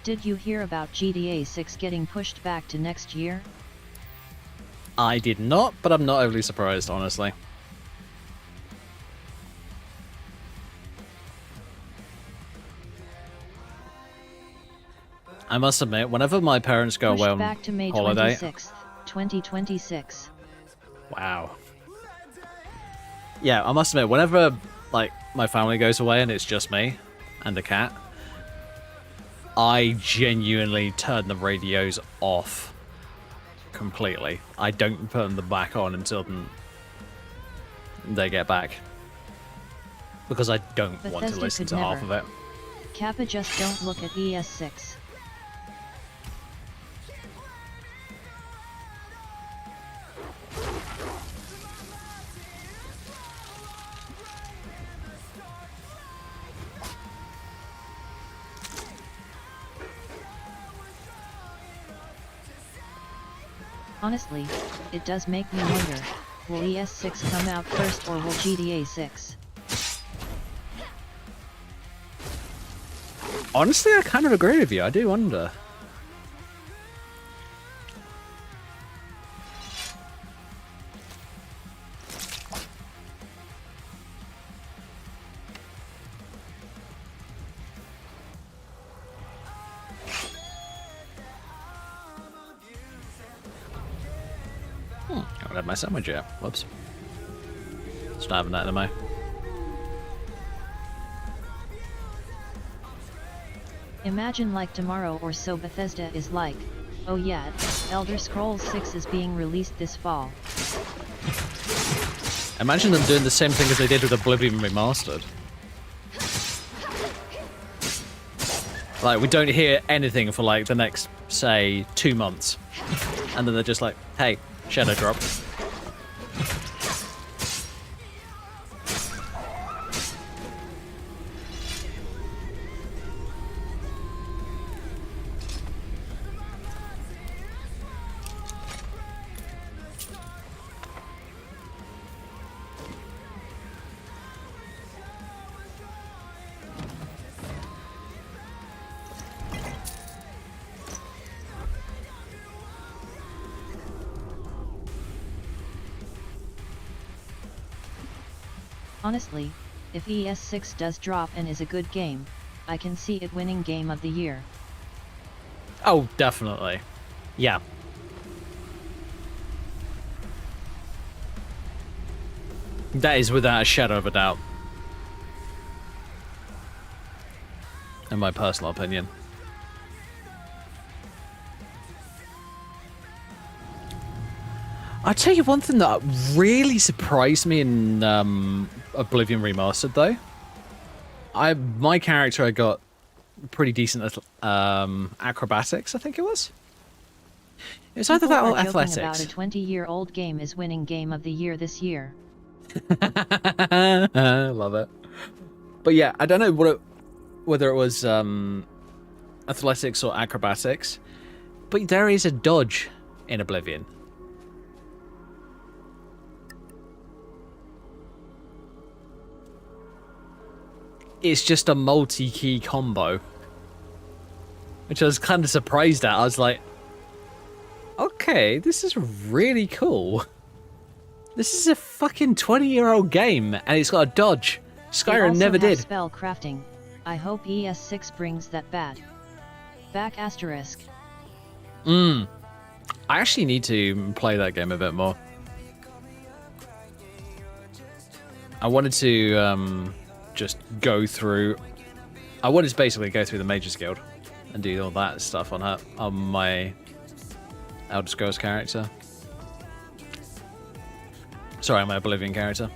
Speaker 3: Did you hear about GTA 6 getting pushed back to next year?
Speaker 2: I did not, but I'm not overly surprised, honestly. I must admit, whenever my parents go away on
Speaker 3: back to May
Speaker 2: holiday...
Speaker 3: 26th, 2026.
Speaker 2: Wow. Yeah, I must admit, whenever like my family goes away and it's just me and the cat, I genuinely turn the radios off completely. I don't put them back on until they get back. Because I don't want to
Speaker 3: Bethesda
Speaker 2: listen
Speaker 3: could
Speaker 2: to half of
Speaker 3: never.
Speaker 2: it.
Speaker 3: Kappa, just don't look at ES6. Honestly, it does make me wonder, will ES6 come out first or will GTA 6?
Speaker 2: Honestly, I kind of agree with you. I do wonder. I haven't had my sandwich yet. Whoops. Just not having that in my.
Speaker 3: Imagine like tomorrow or so Bethesda is like, oh yeah, Elder Scrolls 6 is being released this fall.
Speaker 2: Imagine them doing the same thing as they did with Oblivion Remastered. Like, we don't hear anything for like the next, say, 2 months. And then they're just like, hey, Shadow Drop.
Speaker 3: Honestly, if ES6 does drop and is a good game, I can see it winning Game of the Year.
Speaker 2: Oh, definitely. Yeah. That is without a shadow of a doubt. In my personal opinion. I'll tell you one thing that really surprised me in Oblivion Remastered, though. My character, I got pretty decent acrobatics, I think it was. It was either that or athletics.
Speaker 3: About a 20-year-old game is winning Game of the Year this year.
Speaker 2: Love it. But yeah, I don't know whether it was athletics or acrobatics, but there is a dodge in Oblivion. It's just a multi-key combo, which I was kind of surprised at. I was like, okay, this is really cool. This is a fucking 20-year-old game, and it's got a dodge. Skyrim never did.
Speaker 3: Spell crafting. I hope ES6 brings that back. Asterisk.
Speaker 2: I actually need to play that game a bit more. I wanted to just go through. I wanted to basically go through the Mages Guild and do all that stuff on my Elder Scrolls character. Sorry, my Oblivion character.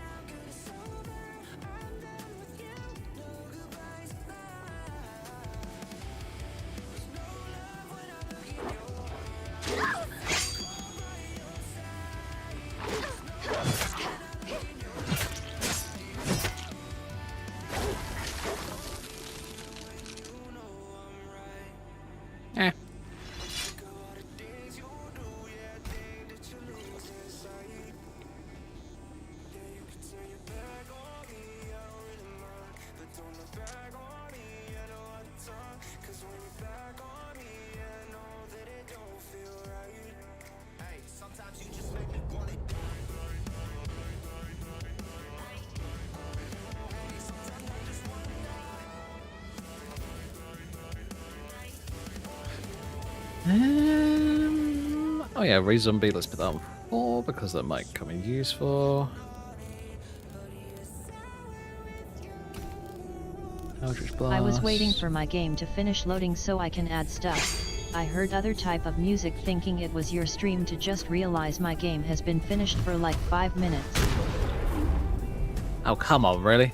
Speaker 2: Oh yeah, Re-Zombie, let's put that on 4 because that might come in useful. Eldritch
Speaker 3: I was
Speaker 2: Blast.
Speaker 3: waiting for my game to finish loading so I can add stuff. I heard other type of music thinking it was your stream to just realize my game has been finished for like 5 minutes.
Speaker 2: Oh, come on, really?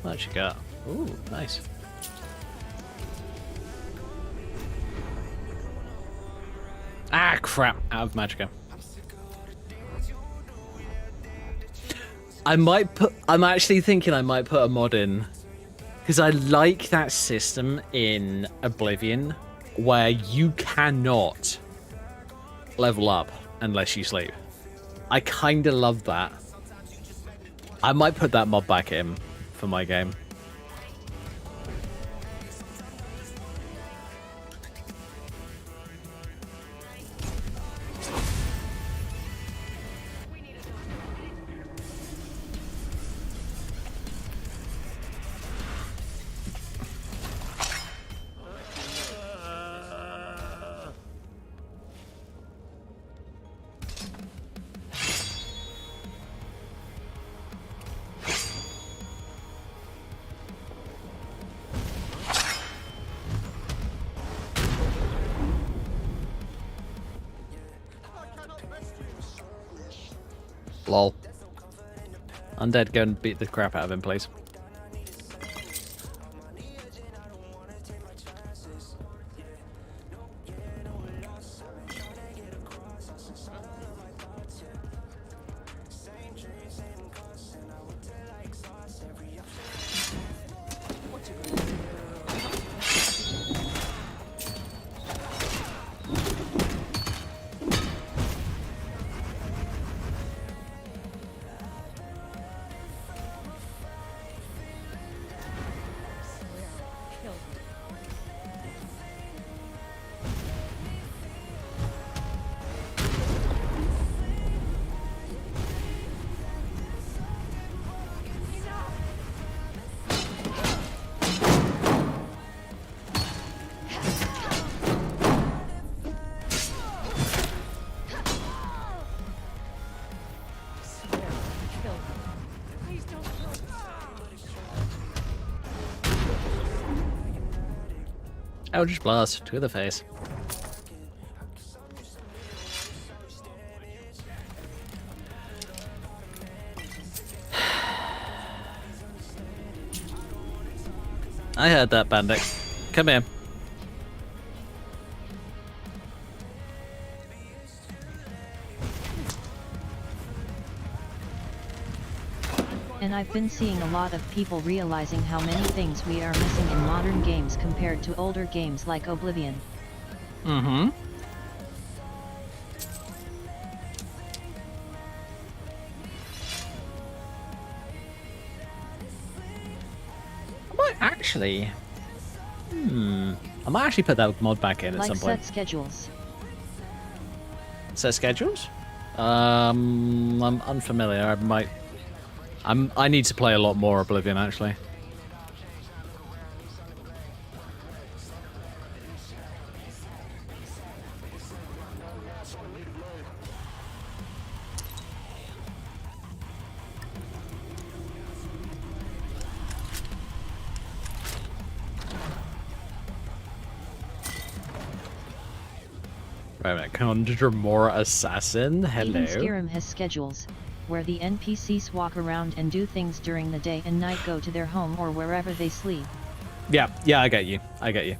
Speaker 2: What you got? Ooh, nice. Ah, crap! Out of Magica. I'm actually thinking I might put a mod in because I like that system in Oblivion where you cannot level up unless you sleep. I kind of love that. I might put that mod back in for my game. Lol. Undead, go and beat the crap out of him, please. Eldritch Blast to the face. I heard that, Bandit. Come here.
Speaker 3: And I've been seeing a lot of people realizing how many things we are missing in modern games compared to older games like Oblivion.
Speaker 2: Mm-hmm. I might actually... I might actually put that mod back in at
Speaker 3: Like
Speaker 2: some point.
Speaker 3: set schedules.
Speaker 2: Set schedules? I'm unfamiliar. I might... I need to play a lot more Oblivion, actually. Wait a minute, Condramora Assassin? Hello?
Speaker 3: Even Skyrim has schedules, where the NPCs walk around and do things during the day and night, go to their home or wherever they sleep.
Speaker 2: Yeah, I get you. I get you.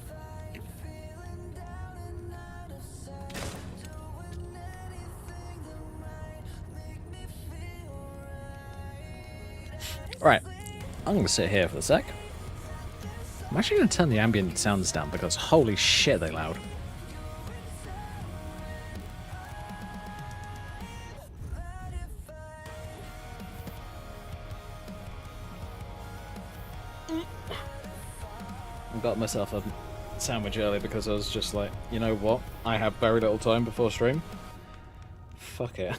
Speaker 2: Right, I'm going to sit here for a sec. I'm actually going to turn the ambient sounds down because holy shit, they're loud. I got myself a sandwich early because I was just like, you know what? I have very little time before stream. fuck it.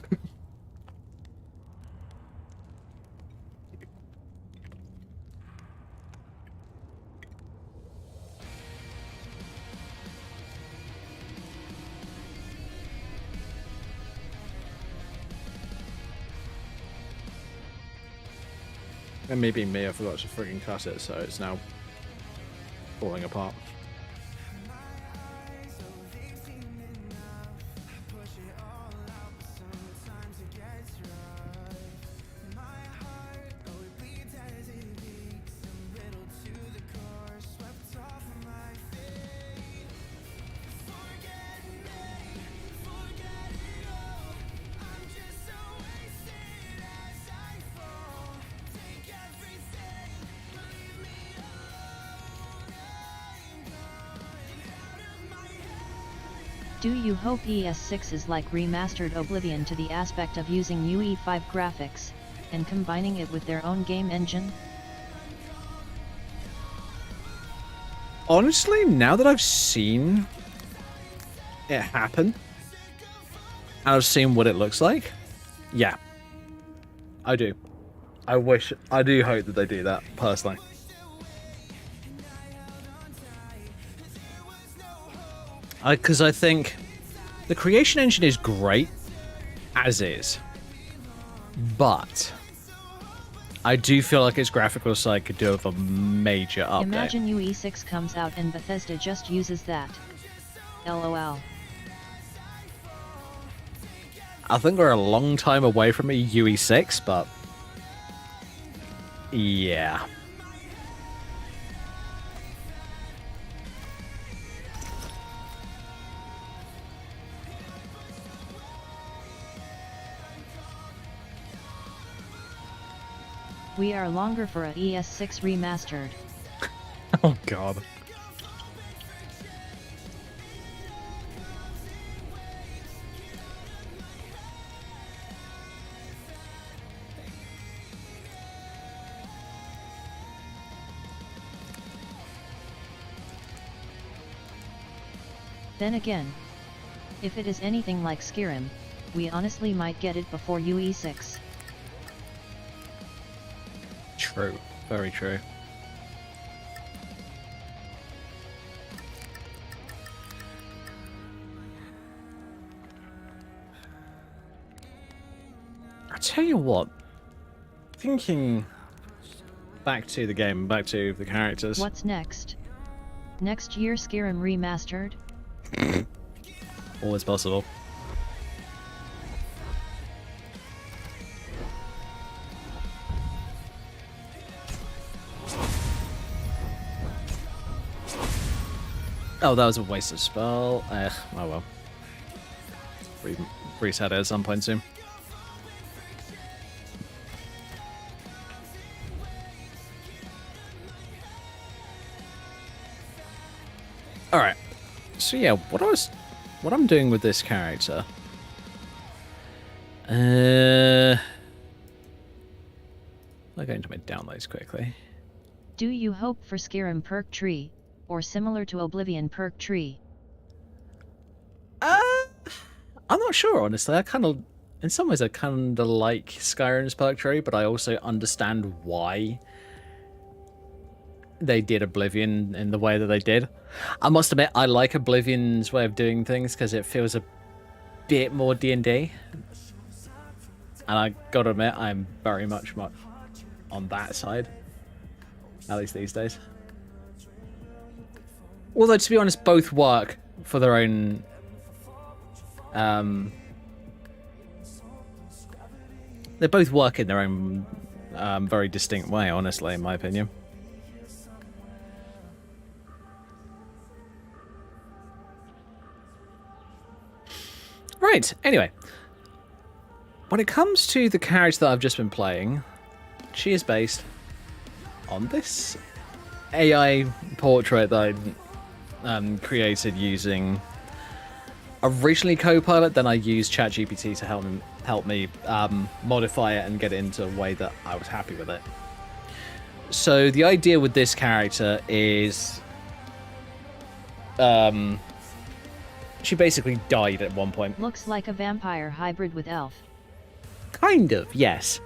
Speaker 2: And me being me, I forgot to frigging cut it, so it's now falling apart.
Speaker 3: Do you hope ES6 is like remastered Oblivion to the aspect of using UE5 graphics, and combining it with their own game engine?
Speaker 2: Honestly, now that I've seen it happen, and I've seen what it looks like, yeah. I do. I do hope that they do that, personally. Because I think the creation engine is great as is, but I do feel like its graphical side could do with a major update.
Speaker 3: Imagine UE6 comes out and Bethesda just uses that. LOL.
Speaker 2: I think we're a long time away from a UE6, but yeah.
Speaker 3: We are longer for a ES6 remastered.
Speaker 2: Oh god.
Speaker 3: Then again, if it is anything like Skyrim, we honestly might get it before UE6.
Speaker 2: True. Very true. I tell you what, thinking back to the game, back to the characters.
Speaker 3: What's next? Next year Skyrim remastered?
Speaker 2: Always possible. Oh, that was a wasted spell. Oh well. Reset it at some point soon. Alright. So yeah, what I'm doing with this character. I'll go into my downloads quickly.
Speaker 3: Do you hope for Skyrim perk tree, or similar to Oblivion perk tree?
Speaker 2: I'm not sure, honestly. In some ways, I kind of like Skyrim's perk tree, but I also understand why they did Oblivion in the way that they did. I must admit, I like Oblivion's way of doing things because it feels a bit more D&D. And I gotta admit, I'm very much on that side. At least these days. Although, to be honest, both work for their own... they both work in their own very distinct way, honestly, in my opinion. Right, anyway. When it comes to the character that I've just been playing, she is based on this AI portrait that I created using originally Copilot, then I used ChatGPT to help me modify it and get it into a way that I was happy with it. So the idea with this character is She basically died at one point.
Speaker 3: Looks like a vampire hybrid with elf.
Speaker 2: Kind of, yes.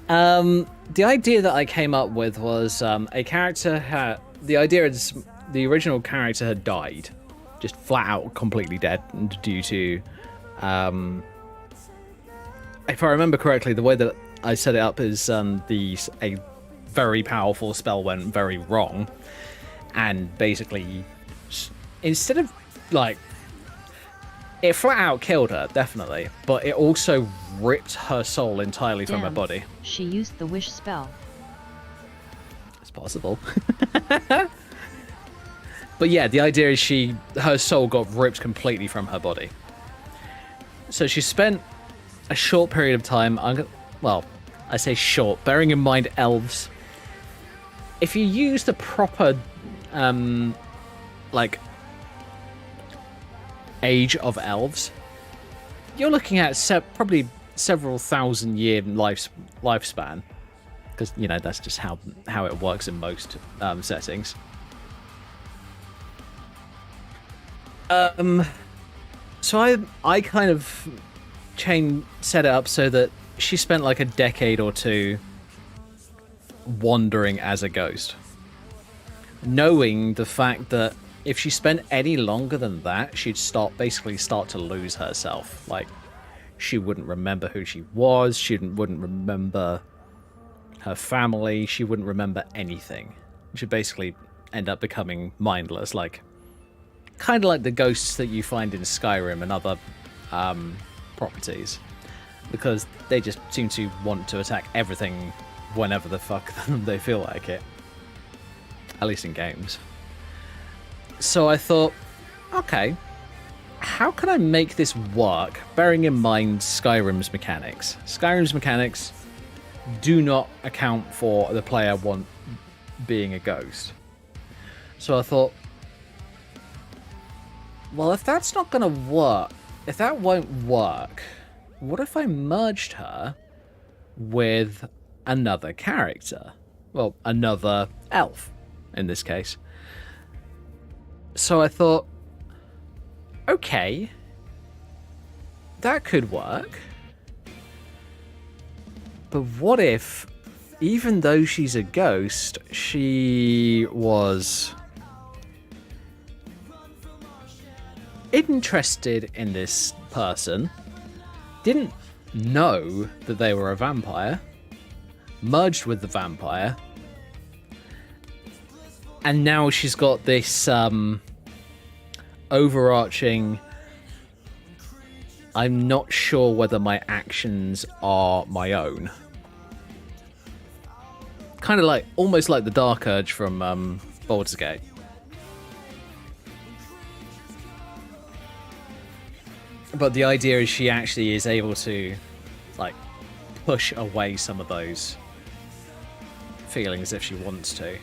Speaker 2: The idea that I came up with was a character had... The idea is the original character had died. Just flat out completely dead due to... if I remember correctly, the way that I set it up is a very powerful spell went very wrong. And basically, instead of, like... It flat out killed her, definitely, but it also ripped her soul entirely from her body.
Speaker 3: She used the wish spell.
Speaker 2: It's possible. But yeah, the idea is her soul got ripped completely from her body. So she spent a short period of time, well, I say short, bearing in mind elves. If you use the proper, like, age of elves, you're looking at probably several thousand-year lifespan, because you know that's just how it works in most settings. So I kind of set it up so that she spent like a decade or two wandering as a ghost, knowing the fact that if she spent any longer than that, she'd basically start to lose herself. Like, she wouldn't remember who she was, she wouldn't remember her family, she wouldn't remember anything. She'd basically end up becoming mindless, like kind of like the ghosts that you find in Skyrim and other properties, because they just seem to want to attack everything whenever the fuck they feel like it, at least in games. So I thought, okay, how can I make this work, bearing in mind Skyrim's mechanics? Skyrim's mechanics do not account for the player being a ghost. So I thought, well, if that's not going to work, if that won't work, what if I merged her with another character? Well, another elf, in this case. So I thought, okay, that could work. But what if, even though she's a ghost, she was interested in this person, didn't know that they were a vampire, merged with the vampire, and now she's got this overarching, I'm not sure whether my actions are my own. Kind of like, almost like the Dark Urge from Baldur's Gate. But the idea is she actually is able to, like, push away some of those feelings if she wants to.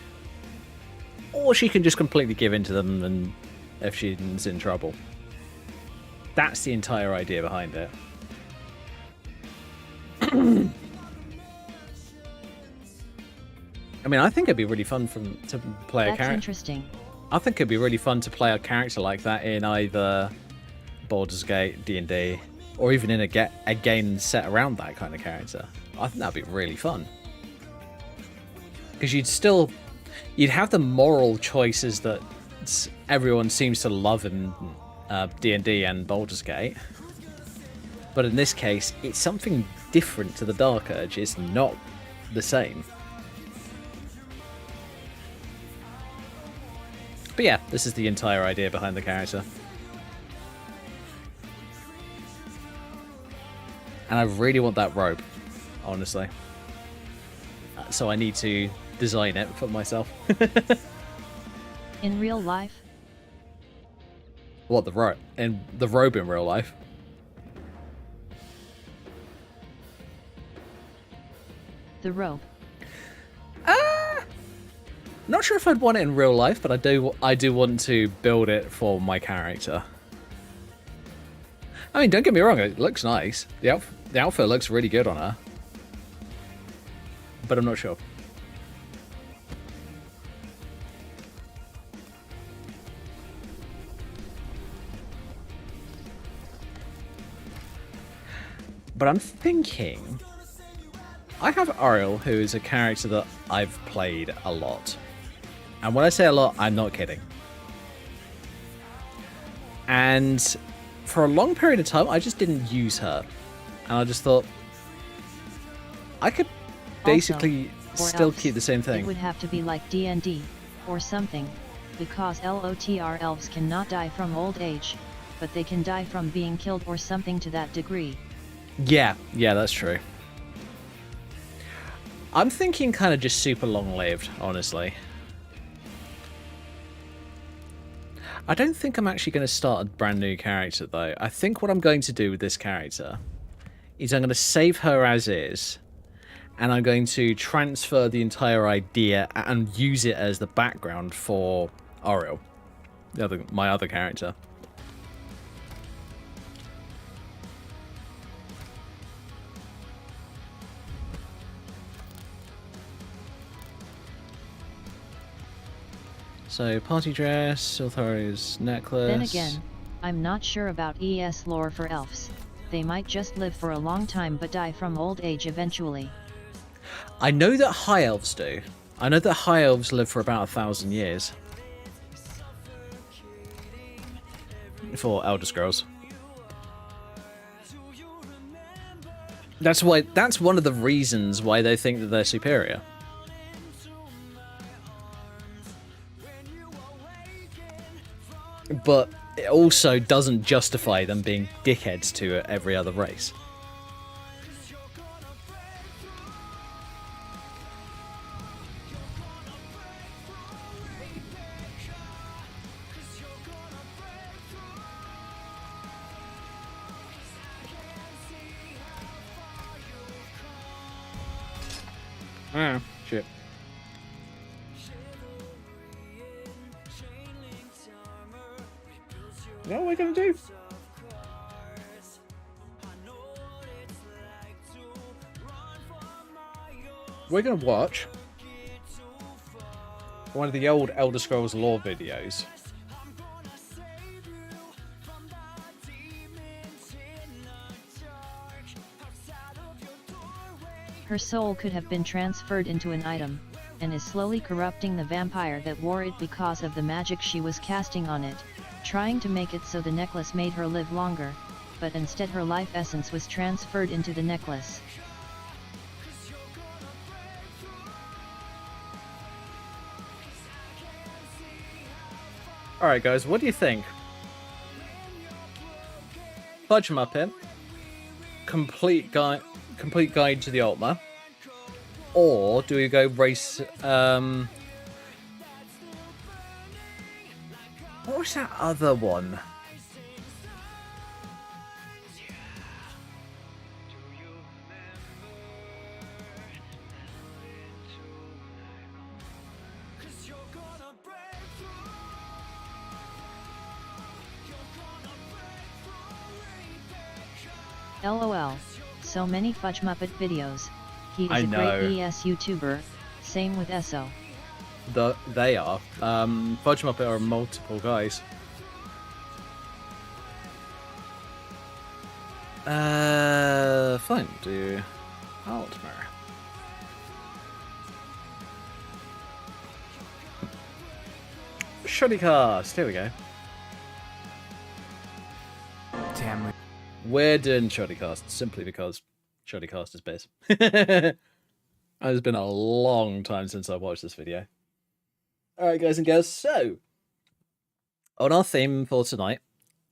Speaker 2: Or she can just completely give in to them and if she's in trouble. That's the entire idea behind it. I mean, I think it'd be really fun to play a character.
Speaker 3: That's interesting.
Speaker 2: I think it'd be really fun to play a character like that in either Baldur's Gate, D&D, or even in a game set around that kind of character. I think that'd be really fun. Because you'd have the moral choices that everyone seems to love in D&D and Baldur's Gate. But in this case, it's something different to the Dark Urge. It's not the same. But yeah, this is the entire idea behind the character. And I really want that robe, honestly. So I need to design it for myself.
Speaker 3: In real life?
Speaker 2: What, the robe? And the robe in real life?
Speaker 3: The robe.
Speaker 2: Not sure if I'd want it in real life, but I do want to build it for my character. I mean, don't get me wrong, it looks nice. The outfit looks really good on her. But I'm not sure. But I'm thinking... I have Ariel, who is a character that I've played a lot. And when I say a lot, I'm not kidding. And for a long period of time, I just didn't use her. And I just thought, I could basically still keep the same thing.
Speaker 3: It would have to be like D&D, or something, because LOTR elves cannot die from old age, but they can die from being killed or something to that degree.
Speaker 2: Yeah, that's true. I'm thinking kind of just super long-lived, honestly. I don't think I'm actually going to start a brand new character, though. I think what I'm going to do with this character is I'm going to save her as is, and I'm going to transfer the entire idea and use it as the background for Ariel, my other character. So, party dress, Authority's necklace...
Speaker 3: Then again, I'm not sure about ES lore for elves. They might just live for a long time but die from old age eventually.
Speaker 2: I know that high elves do. I know that high elves live for about 1,000 years. For Elder Scrolls. That's one of the reasons why they think that they're superior. But it also doesn't justify them being dickheads to every other race. Ah, shit. What are we gonna do? We're gonna watch one of the old Elder Scrolls lore videos.
Speaker 3: Her soul could have been transferred into an item, and is slowly corrupting the vampire that wore it because of the magic she was casting on it, trying to make it so the necklace made her live longer, but instead her life essence was transferred into the necklace.
Speaker 2: Alright guys, what do you think? Fudge Muppet, complete guide to the Ultima, or do we go race, what was that other one?
Speaker 3: LOL, so many Fudge Muppet videos. He is
Speaker 2: I
Speaker 3: a
Speaker 2: know.
Speaker 3: great ES YouTuber, same with ESO.
Speaker 2: They are. Fudge Muppet are multiple guys. Fine, do Altmer. Shoddycast, here we go. We're doing Shoddycast simply because Shoddycast is best. It's been a long time since I watched this video. Alright guys and girls, so on our theme for tonight,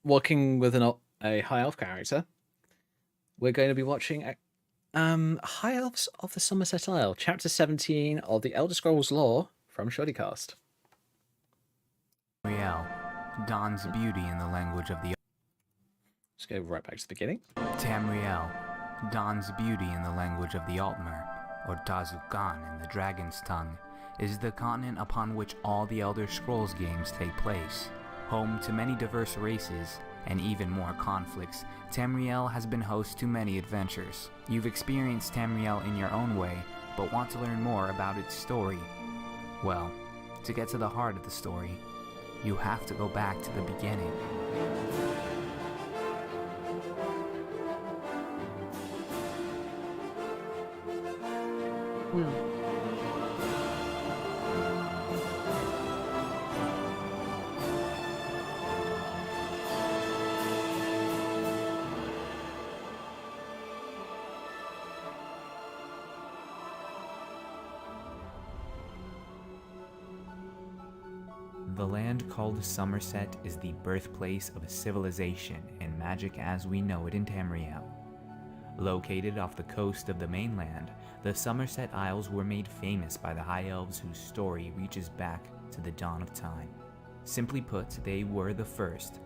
Speaker 2: working with a high elf character, we're going to be watching High Elves of the Somerset Isle, Chapter 17 of the Elder Scrolls Lore from Shoddycast.
Speaker 6: Tamriel, Dawn's beauty in the language of the...
Speaker 2: Let's go right back to the beginning.
Speaker 6: Tamriel, Dawn's beauty in the language of the Altmer, or Tazukan in the Dragon's Tongue, is the continent upon which all the Elder Scrolls games take place. Home to many diverse races, and even more conflicts, Tamriel has been host to many adventures. You've experienced Tamriel in your own way, but want to learn more about its story. Well, to get to the heart of the story, you have to go back to the beginning.
Speaker 3: Woo.
Speaker 6: The land called Somerset is the birthplace of civilization and magic as we know it in Tamriel. Located off the coast of the mainland, the Somerset Isles were made famous by the High Elves whose story reaches back to the dawn of time. Simply put, they were the first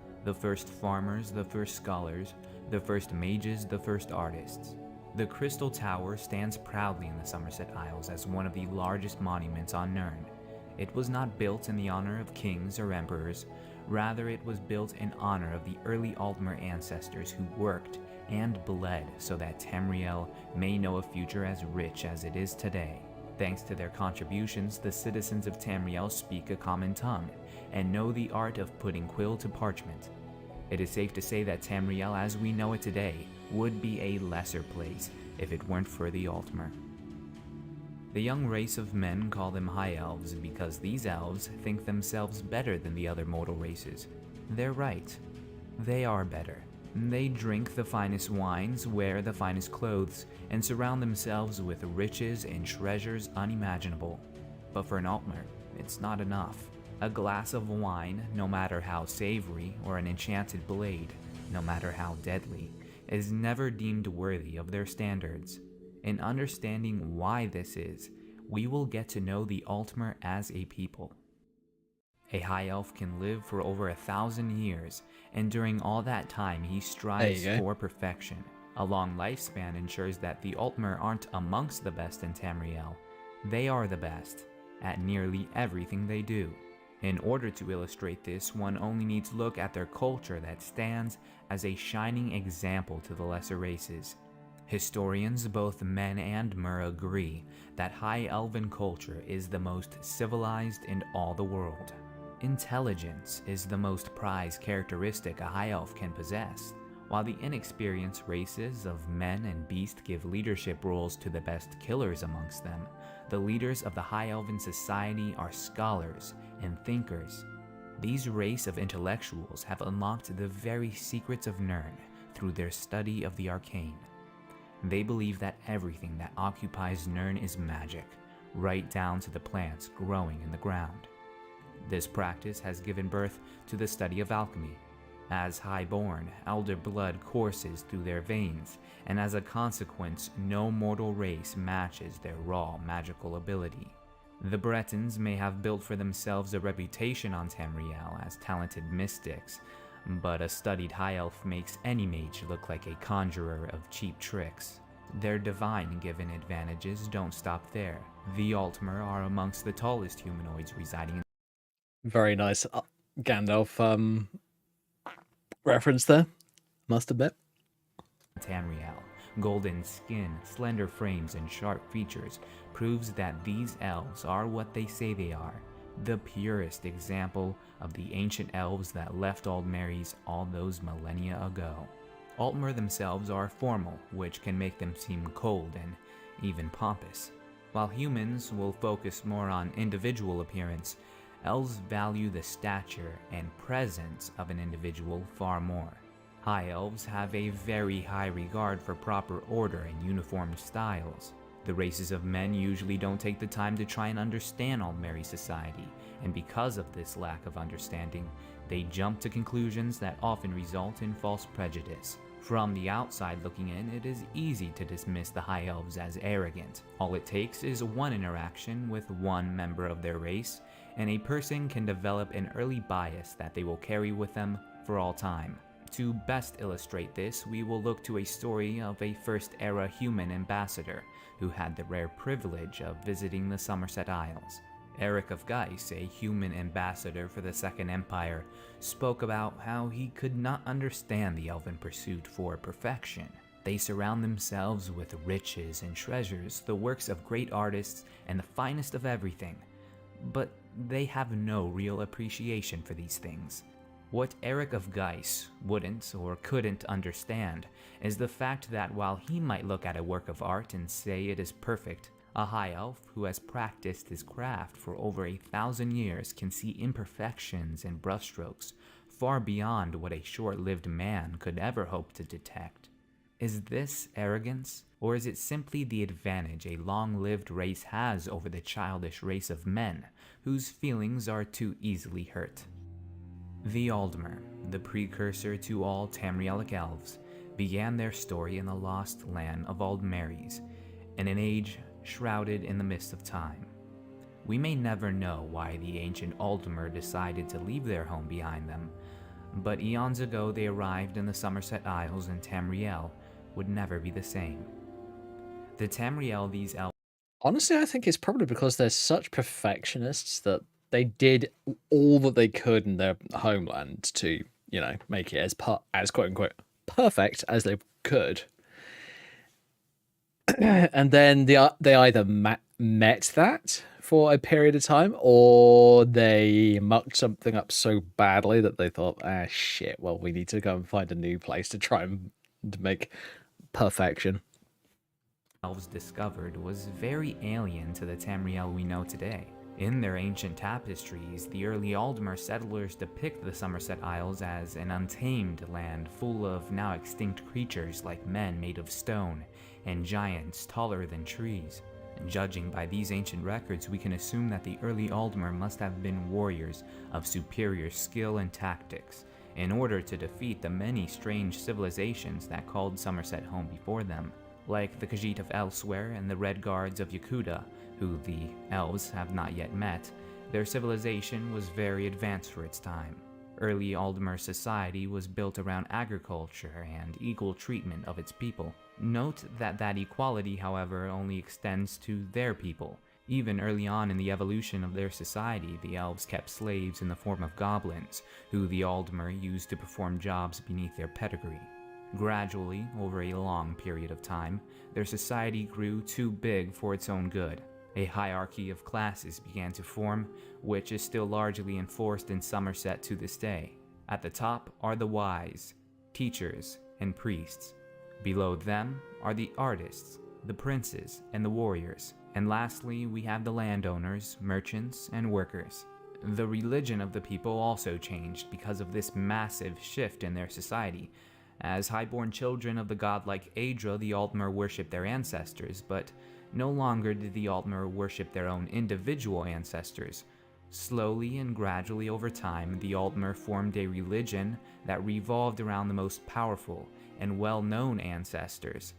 Speaker 6: farmers, the first scholars, the first mages, the first artists. The Crystal Tower stands proudly in the Somerset Isles as one of the largest monuments on Nirn. It was not built in the honor of kings or emperors, rather it was built in honor of the early Altmer ancestors who worked and bled so that Tamriel may know a future as rich as it is today. Thanks to their contributions, the citizens of Tamriel speak a common tongue and know the art of putting quill to parchment. It is safe to say that Tamriel as we know it today would be a lesser place if it weren't for the Altmer. The young race of men call them High Elves because these elves think themselves better than the other mortal races. They're right. They are better. They drink the finest wines, wear the finest clothes, and surround themselves with riches and treasures unimaginable. But for an Altmer, it's not enough. A glass of wine, no matter how savory, or an enchanted blade, no matter how deadly, is never deemed worthy of their standards. In understanding why this is, we will get to know the Altmer as a people. A High Elf can live for over 1,000 years, and during all that time he strives for perfection. A long lifespan ensures that the Altmer aren't amongst the best in Tamriel. They are the best at nearly everything they do. In order to illustrate this, one only needs to look at their culture that stands as a shining example to the lesser races. Historians, both men and mer, agree that High Elven culture is the most civilized in all the world. Intelligence is the most prized characteristic a High Elf can possess. While the inexperienced races of men and beast give leadership roles to the best killers amongst them, the leaders of the High Elven society are scholars and thinkers. These race of intellectuals have unlocked the very secrets of Nirn through their study of the arcane. They believe that everything that occupies Nirn is magic, right down to the plants growing in the ground. This practice has given birth to the study of alchemy. As highborn, elder blood courses through their veins, and as a consequence, no mortal race matches their raw magical ability. The Bretons may have built for themselves a reputation on Tamriel as talented mystics, but a studied High Elf makes any mage look like a conjurer of cheap tricks. Their divine-given advantages don't stop there. The Altmer are amongst the tallest humanoids residing in
Speaker 2: Very nice Gandalf reference there, must admit.
Speaker 6: Tamriel. Golden skin, slender frames, and sharp features proves that these elves are what they say they are, the purest example of the ancient elves that left Aldmeris all those millennia ago. Altmer themselves are formal, which can make them seem cold and even pompous. While humans will focus more on individual appearance, elves value the stature and presence of an individual far more. High elves have a very high regard for proper order and uniformed styles. The races of men usually don't take the time to try and understand Aldmeri society, and because of this lack of understanding, they jump to conclusions that often result in false prejudice. From the outside looking in, it is easy to dismiss the High Elves as arrogant. All it takes is one interaction with one member of their race, and a person can develop an early bias that they will carry with them for all time. To best illustrate this, we will look to a story of a first-era human ambassador who had the rare privilege of visiting the Somerset Isles. Eric of Geis, a human ambassador for the Second Empire, spoke about how he could not understand the elven pursuit for perfection. They surround themselves with riches and treasures, the works of great artists, and the finest of everything. But they have no real appreciation for these things. What Eric of Geis wouldn't or couldn't understand is the fact that while he might look at a work of art and say it is perfect, A high elf who has practiced his craft for over 1,000 years can see imperfections and brushstrokes far beyond what a short-lived man could ever hope to detect. Is this arrogance, or is it simply the advantage a long-lived race has over the childish race of men, whose feelings are too easily hurt? The Aldmer, the precursor to all Tamrielic elves, began their story in the lost land of Aldmeris, in an age shrouded in the mist of time. We may never know why the ancient Aldmer decided to leave their home behind them, but eons ago they arrived in the Somerset Isles, and Tamriel would never be the same. The Tamriel these elves...
Speaker 2: Honestly, I think it's probably because they're such perfectionists that they did all that they could in their homeland to, you know, make it as quote unquote perfect as they could. And then they either met that for a period of time, or they mucked something up so badly that they thought, ah, shit, well, we need to go and find a new place to try and to make perfection.
Speaker 6: Elves discovered was very alien to the Tamriel we know today. In their ancient tapestries, the early Aldmer settlers depict the Somerset Isles as an untamed land full of now extinct creatures like men made of stone and giants taller than trees. And judging by these ancient records, we can assume that the early Aldmer must have been warriors of superior skill and tactics in order to defeat the many strange civilizations that called Somerset home before them, like the Khajiit of Elsewhere and the Red Guards of Yakuta, who the elves have not yet met. Their civilization was very advanced for its time. Early Aldmer society was built around agriculture and equal treatment of its people. Note that equality, however, only extends to their people. Even early on in the evolution of their society, the elves kept slaves in the form of goblins, who the Aldmer used to perform jobs beneath their pedigree. Gradually, over a long period of time, their society grew too big for its own good. A hierarchy of classes began to form, which is still largely enforced in Somerset to this day. At the top are the wise, teachers, and priests. Below them are the artists, the princes, and the warriors. And lastly, we have the landowners, merchants, and workers. The religion of the people also changed because of this massive shift in their society. As highborn children of the godlike Aedra, the Aldmer worshipped their ancestors, but no longer did the Aldmer worship their own individual ancestors. Slowly and gradually over time, the Aldmer formed a religion that revolved around the most powerful and well-known ancestors,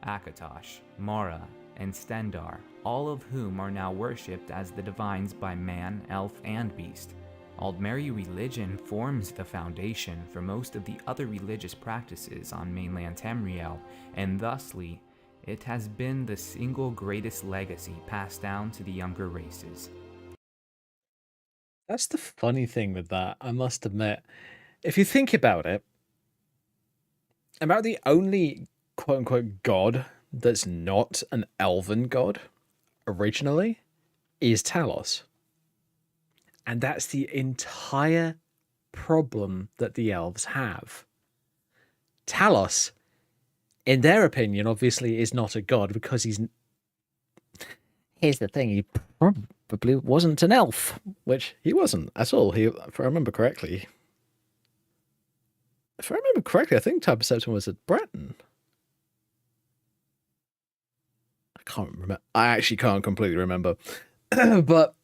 Speaker 6: Akatosh, Mara, and Stendar, all of whom are now worshipped as the divines by man, elf, and beast. Aldmeri religion forms the foundation for most of the other religious practices on mainland Tamriel, and thusly, it has been the single greatest legacy passed down to the younger races.
Speaker 2: That's the funny thing with that, I must admit. If you think about it, about the only quote-unquote god that's not an elven god originally is Talos. And that's the entire problem that the elves have. Talos, in their opinion, obviously is not a god because he's... Here's the thing, he probably wasn't an elf, which he wasn't at all. If I remember correctly, I think Type Perception was a Breton. I can't remember. I actually can't completely remember. But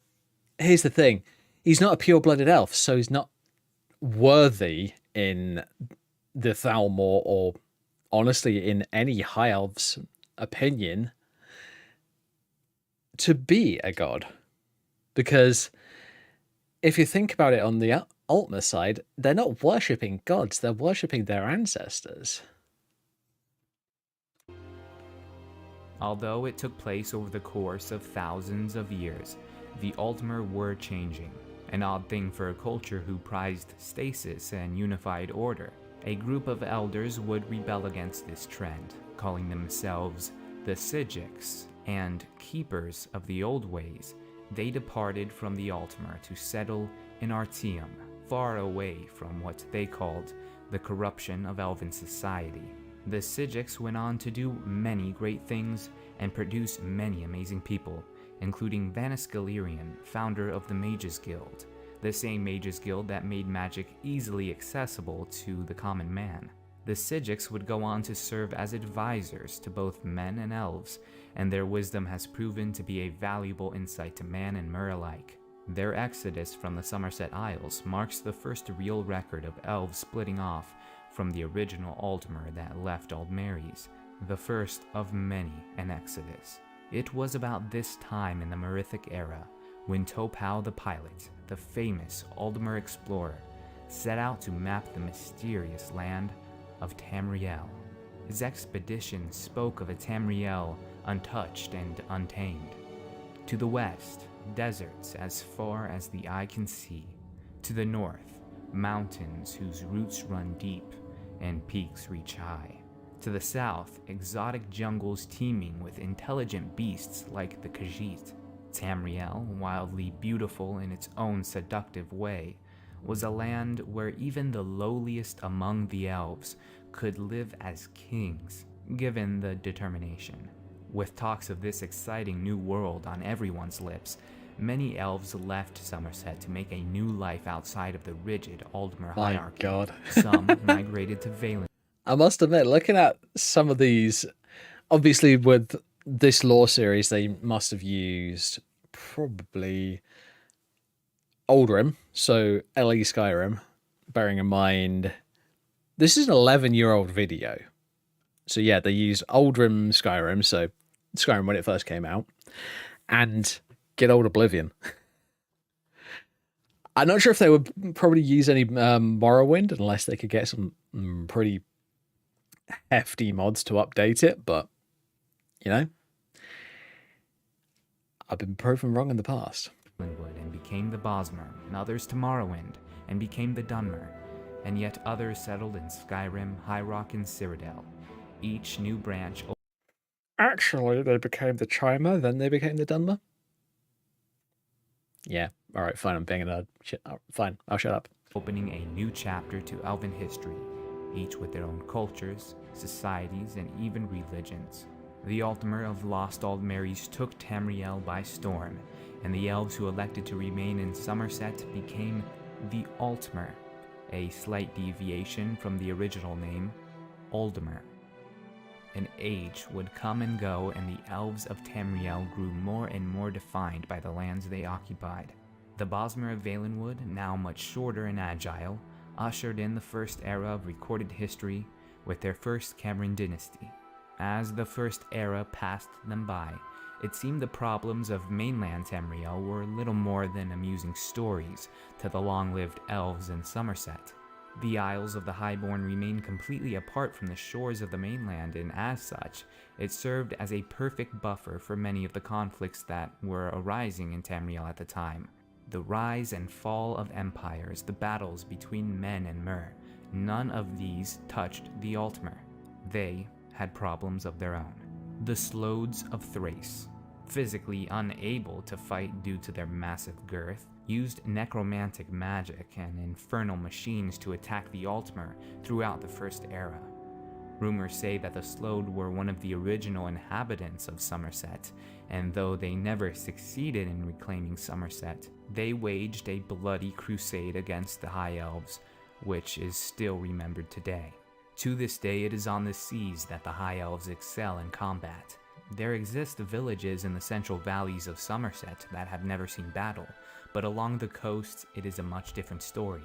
Speaker 2: here's the thing. He's not a pure-blooded elf, so he's not worthy in the Thalmor, or honestly in any high elf's opinion, to be a god. Because if you think about it on the Altmer side, they're not worshipping gods, they're worshipping their ancestors.
Speaker 6: Although it took place over the course of thousands of years, the Aldmer were changing. An odd thing for a culture who prized stasis and unified order. A group of elders would rebel against this trend, calling themselves the Sigics and keepers of the old ways. They departed from the Altmer to settle in Artium, far away from what they called the corruption of elven society. The Sigics went on to do many great things and produce many amazing people, including Vanis Galerian, founder of the Mages Guild, the same Mages Guild that made magic easily accessible to the common man. The Psijics would go on to serve as advisors to both men and elves, and their wisdom has proven to be a valuable insight to man and mer alike. Their exodus from the Somerset Isles marks the first real record of elves splitting off from the original Aldmer that left Aldmeris, the first of many an exodus. It was about this time in the Merithic era when Topal the Pilot, the famous Aldmer explorer, set out to map the mysterious land of Tamriel. His expedition spoke of a Tamriel untouched and untamed. To the west, deserts as far as the eye can see. To the north, mountains whose roots run deep and peaks reach high. To the south, exotic jungles teeming with intelligent beasts like the Khajiit. Tamriel, wildly beautiful in its own seductive way, was a land where even the lowliest among the elves could live as kings, given the determination. With talks of this exciting new world on everyone's lips, many elves left Somerset to make a new life outside of the rigid Aldmer hierarchy.
Speaker 2: God.
Speaker 6: Some migrated to Valen.
Speaker 2: I must admit, looking at some of these, obviously with this lore series, they must have used probably Aldrim, so LE Skyrim, bearing in mind this is an 11-year-old video. So yeah, they used Aldrim Skyrim, so Skyrim when it first came out, and Good Old Oblivion. I'm not sure if they would probably use any Morrowind unless they could get some pretty hefty mods to update it, but you know, I've been proven wrong in the past.
Speaker 6: And became the Bosmer, and others to Morrowind, and became the Dunmer, and yet others settled in Skyrim, High Rock, and Cyrodiil. Each new branch...
Speaker 2: Actually, they became the Chimer, then they became the Dunmer? Yeah, alright, fine, I'm being a nerd. Shit, fine, I'll shut up.
Speaker 6: Opening a new chapter to Elven history, each with their own cultures, societies, and even religions. The Altmer of Lost Aldmeris took Tamriel by storm, and the elves who elected to remain in Somerset became the Altmer, a slight deviation from the original name, Aldmer. An age would come and go, and the elves of Tamriel grew more and more defined by the lands they occupied. The Bosmer of Valenwood, now much shorter and agile, ushered in the first era of recorded history with their first Cameron dynasty. As the first era passed them by, it seemed the problems of mainland Tamriel were little more than amusing stories to the long-lived elves in Somerset. The Isles of the Highborn remained completely apart from the shores of the mainland, and as such, it served as a perfect buffer for many of the conflicts that were arising in Tamriel at the time. The rise and fall of empires, the battles between men and mer, none of these touched the Altmer. They had problems of their own. The Slodes of Thrace, physically unable to fight due to their massive girth, used necromantic magic and infernal machines to attack the Altmer throughout the First Era. Rumors say that the Slode were one of the original inhabitants of Somerset, and though they never succeeded in reclaiming Somerset, they waged a bloody crusade against the High Elves, which is still remembered today. To this day, it is on the seas that the High Elves excel in combat. There exist villages in the central valleys of Somerset that have never seen battle, but along the coast, it is a much different story.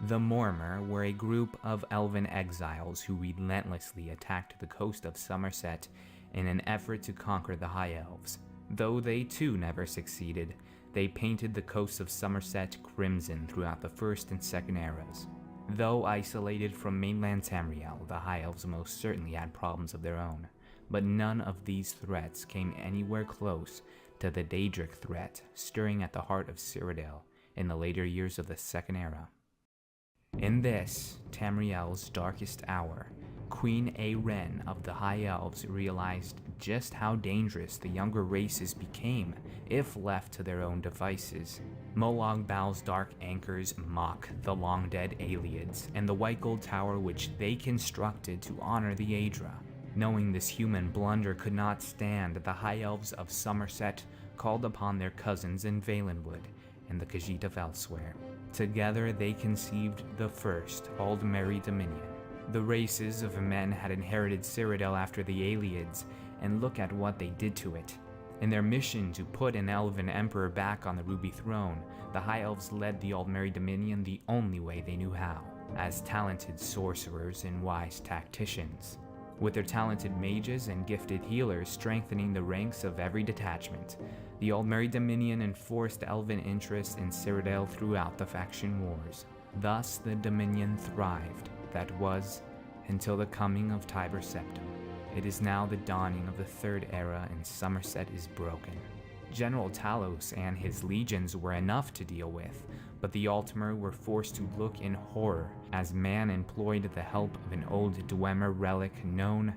Speaker 6: The Mormer were a group of elven exiles who relentlessly attacked the coast of Somerset in an effort to conquer the High Elves. Though they too never succeeded, they painted the coast of Somerset crimson throughout the First and Second Eras. Though isolated from mainland Tamriel, the High Elves most certainly had problems of their own, but none of these threats came anywhere close to the Daedric threat stirring at the heart of Cyrodiil in the later years of the Second Era. In this, Tamriel's darkest hour, Queen Aeren of the High Elves realized just how dangerous the younger races became if left to their own devices. Molag Bal's dark anchors mock the long-dead Aelids and the white gold tower which they constructed to honor the Aedra. Knowing this human blunder could not stand, the High Elves of Somerset called upon their cousins in Valenwood and the Khajiit of elsewhere. Together they conceived the first Aldmeri Dominion. The races of men had inherited Cyrodiil after the Aelids, and look at what they did to it. In their mission to put an elven emperor back on the Ruby Throne, the High Elves led the Aldmeri Dominion the only way they knew how, as talented sorcerers and wise tacticians, with their talented mages and gifted healers strengthening the ranks of every detachment. The Aldmeri Dominion enforced elven interests in Cyrodiil throughout the faction wars. Thus the Dominion thrived, that was, until the coming of Tiber Septim. It is now the dawning of the Third Era, and Somerset is broken. General Talos and his legions were enough to deal with, but the Altmer were forced to look in horror as man employed the help of an old Dwemer relic known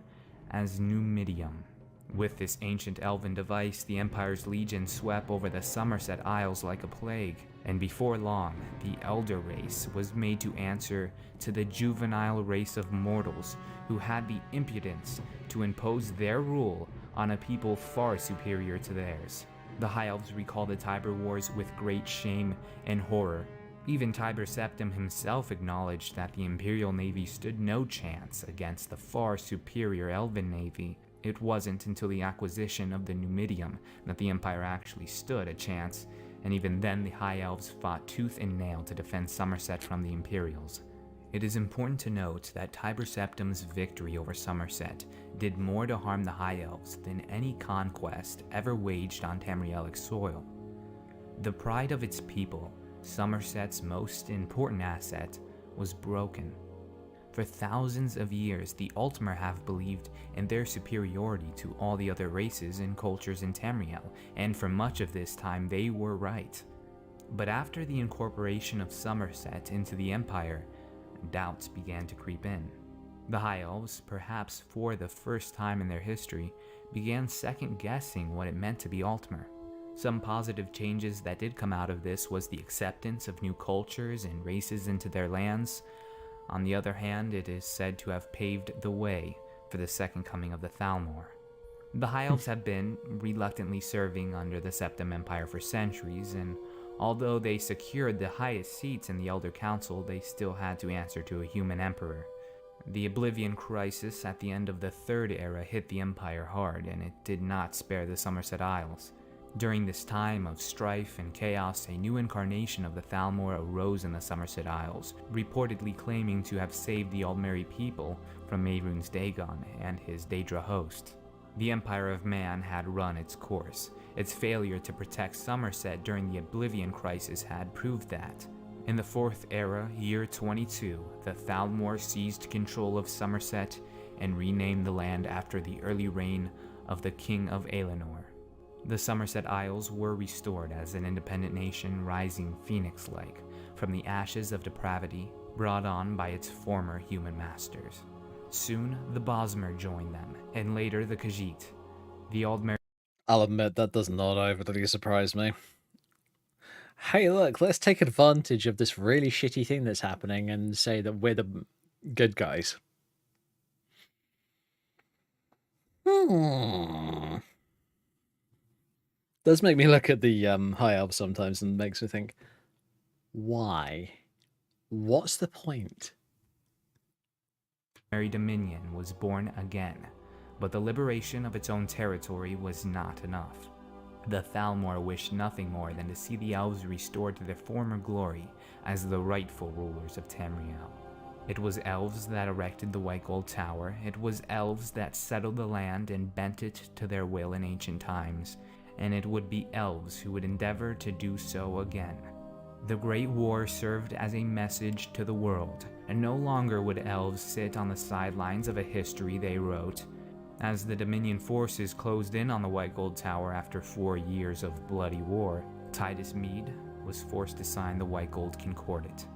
Speaker 6: as Numidium. With this ancient elven device, the Empire's legion swept over the Somerset Isles like a plague, and before long, the Elder race was made to answer to the juvenile race of mortals who had the impudence to impose their rule on a people far superior to theirs. The High Elves recall the Tiber Wars with great shame and horror. Even Tiber Septim himself acknowledged that the Imperial Navy stood no chance against the far superior Elven Navy. It wasn't until the acquisition of the Numidium that the Empire actually stood a chance, and even then the High Elves fought tooth and nail to defend Somerset from the Imperials. It is important to note that Tiber Septim's victory over Somerset did more to harm the High Elves than any conquest ever waged on Tamrielic soil. The pride of its people, Somerset's most important asset, was broken. For thousands of years, the Altmer have believed in their superiority to all the other races and cultures in Tamriel, and for much of this time they were right. But after the incorporation of Somerset into the Empire, doubts began to creep in. The High Elves, perhaps for the first time in their history, began second-guessing what it meant to be Altmer. Some positive changes that did come out of this was the acceptance of new cultures and races into their lands. On the other hand, it is said to have paved the way for the second coming of the Thalmor. The High Elves have been reluctantly serving under the Septim Empire for centuries, and although they secured the highest seats in the Elder Council, they still had to answer to a human emperor. The Oblivion Crisis at the end of the Third Era hit the Empire hard, and it did not spare the Somerset Isles. During this time of strife and chaos, a new incarnation of the Thalmor arose in the Somerset Isles, reportedly claiming to have saved the Aldmeri people from Mehrunes Dagon and his Daedra host. The Empire of Man had run its course. Its failure to protect Somerset during the Oblivion Crisis had proved that. In the Fourth Era, year 22, the Thalmor seized control of Somerset and renamed the land after the early reign of the King of Aelinor. The Somerset Isles were restored as an independent nation, rising phoenix-like from the ashes of depravity brought on by its former human masters. Soon, the Bosmer joined them, and later the Khajiit. The Aldmeri.
Speaker 2: I'll admit that does not overly surprise me. Hey, look, let's take advantage of this really shitty thing that's happening and say that we're the good guys. Does make me look at the High Elves sometimes and makes me think, why? What's the point?
Speaker 6: Dominion was born again, but the liberation of its own territory was not enough. The Thalmor wished nothing more than to see the elves restored to their former glory as the rightful rulers of Tamriel. It was elves that erected the White Gold Tower. It was elves that settled the land and bent it to their will in ancient times, and it would be elves who would endeavor to do so again. The Great War served as a message to the world, and no longer would elves sit on the sidelines of a history they wrote. As the Dominion forces closed in on the White Gold Tower after 4 years of bloody war, Titus Mede was forced to sign the White Gold Concordat.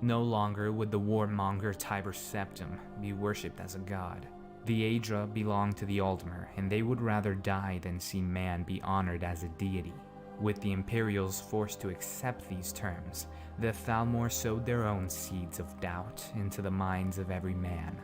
Speaker 6: No longer would the warmonger Tiber Septim be worshipped as a god. The Aedra belonged to the Aldmer, and they would rather die than see man be honored as a deity. With the Imperials forced to accept these terms, the Thalmor sowed their own seeds of doubt into the minds of every man.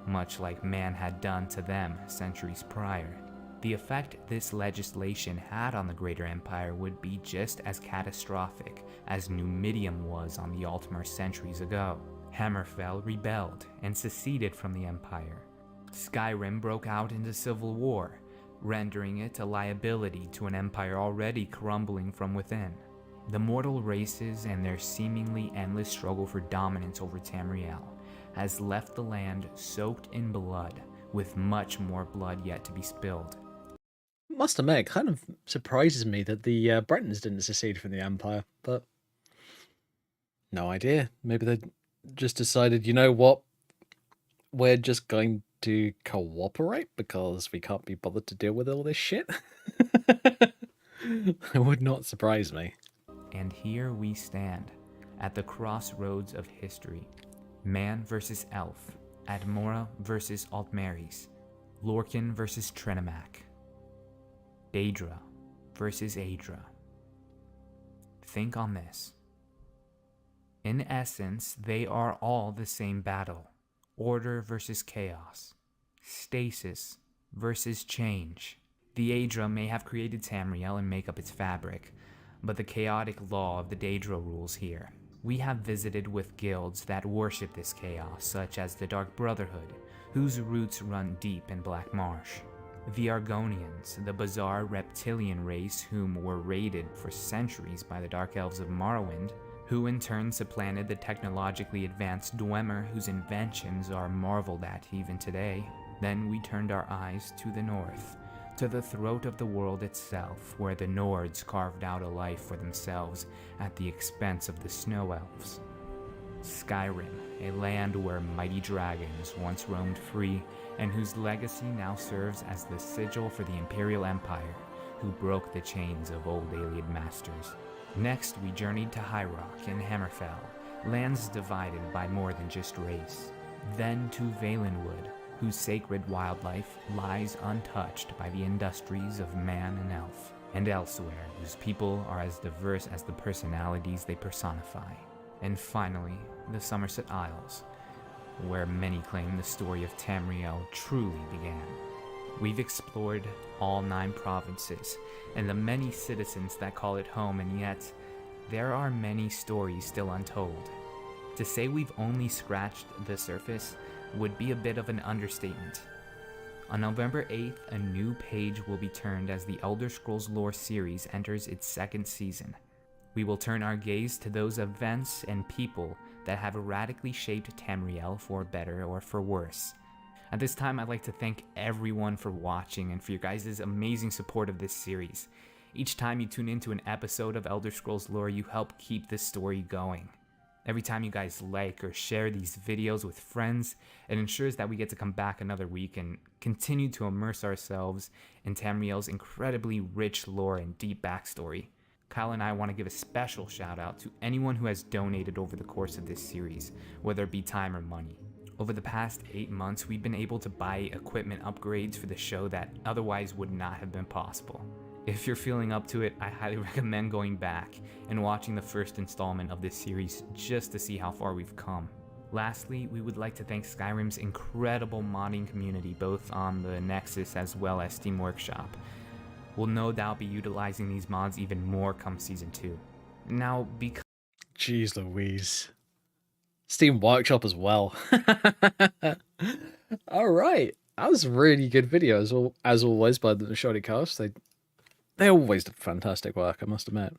Speaker 6: much like man had done to them centuries prior. The effect this legislation had on the Greater Empire would be just as catastrophic as Numidium was on the Altmer centuries ago. Hammerfell rebelled and seceded from the Empire. Skyrim broke out into civil war, rendering it a liability to an empire already crumbling from within. The mortal races and their seemingly endless struggle for dominance over Tamriel has left the land soaked in blood, with much more blood yet to be spilled.
Speaker 2: Must admit, it kind of surprises me that the Bretons didn't secede from the Empire, but no idea. Maybe they just decided, you know what, we're just going to cooperate because we can't be bothered to deal with all this shit. It would not surprise me.
Speaker 6: And here we stand, at the crossroads of history. Man versus elf, Admora versus Altmeris, Lorcan versus Trenimac, Daedra versus Aedra. Think on this. In essence, they are all the same battle. Order versus chaos. Stasis versus change. The Aedra may have created Tamriel and make up its fabric, but the chaotic law of the Daedra rules here. We have visited with guilds that worship this chaos, such as the Dark Brotherhood, whose roots run deep in Black Marsh. The Argonians, the bizarre reptilian race whom were raided for centuries by the Dark Elves of Morrowind, who in turn supplanted the technologically advanced Dwemer whose inventions are marveled at even today. Then we turned our eyes to the north, to the throat of the world itself, where the Nords carved out a life for themselves at the expense of the Snow Elves. Skyrim, a land where mighty dragons once roamed free, and whose legacy now serves as the sigil for the Imperial Empire, who broke the chains of old alien masters. Next, we journeyed to High Rock and Hammerfell, lands divided by more than just race. Then to Valenwood, whose sacred wildlife lies untouched by the industries of man and elf, and elsewhere, whose people are as diverse as the personalities they personify. And finally, the Somerset Isles, where many claim the story of Tamriel truly began. We've explored all 9 provinces, and the many citizens that call it home, and yet, there are many stories still untold. To say we've only scratched the surface would be a bit of an understatement. On November 8th, a new page will be turned as the Elder Scrolls Lore series enters its 2nd season. We will turn our gaze to those events and people that have radically shaped Tamriel for better or for worse. At this time, I'd like to thank everyone for watching and for your guys' amazing support of this series. Each time you tune into an episode of Elder Scrolls Lore, you help keep this story going. Every time you guys like or share these videos with friends, it ensures that we get to come back another week and continue to immerse ourselves in Tamriel's incredibly rich lore and deep backstory. Kyle and I want to give a special shout out to anyone who has donated over the course of this series, whether it be time or money. Over the past 8 months, we've been able to buy equipment upgrades for the show that otherwise would not have been possible. If you're feeling up to it, I highly recommend going back and watching the first installment of this series just to see how far we've come. Lastly, we would like to thank Skyrim's incredible modding community, both on the Nexus as well as Steam Workshop. We'll no doubt be utilizing these mods even more come Season 2. Now, because...
Speaker 2: Jeez Louise. Steam Workshop as well. Alright. That was a really good video, as always, by the Shoddy Cast. They always do fantastic work, I must admit.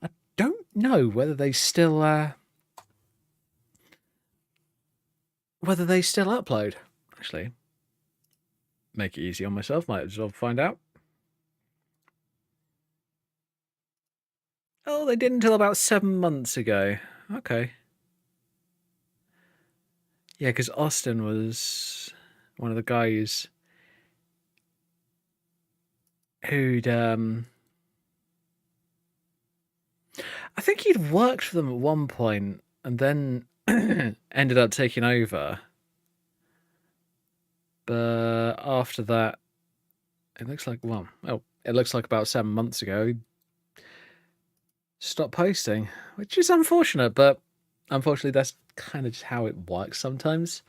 Speaker 2: I don't know whether they still upload. Actually, make it easy on myself, might as well find out. Oh, they did until about 7 months ago. Okay. Yeah, because Austin was one of the guys who'd I think he'd worked for them at one point and then ended up taking over. But after that, it looks like it looks like about 7 months ago he stopped posting, which is unfortunate, but unfortunately that's kind of just how it works sometimes.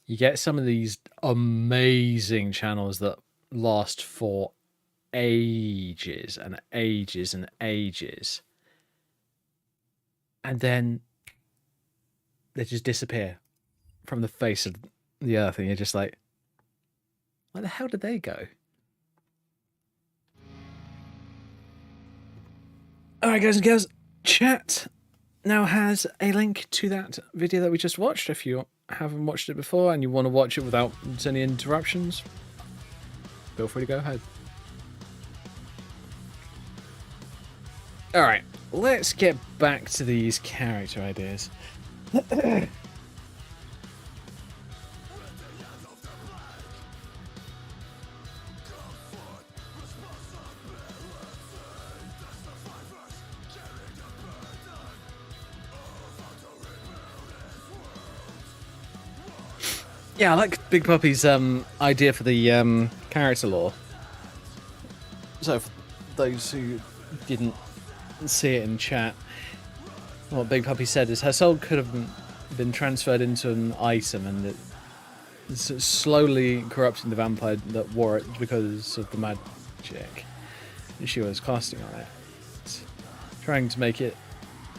Speaker 2: You get some of these amazing channels that last for ages and ages and ages. And then they just disappear from the face of the earth, and you're just like, where the hell did they go? Alright, guys and girls, chat now has a link to that video that we just watched. If you haven't watched it before and you want to watch it without any interruptions, feel free to go ahead. Alright, let's get back to these character ideas. Yeah, I like Big Puppy's idea for the character lore. So, for those who didn't see it in chat, what Big Puppy said is her soul could have been transferred into an item, and it's slowly corrupting the vampire that wore it because of the magic she was casting on it. It's trying to make it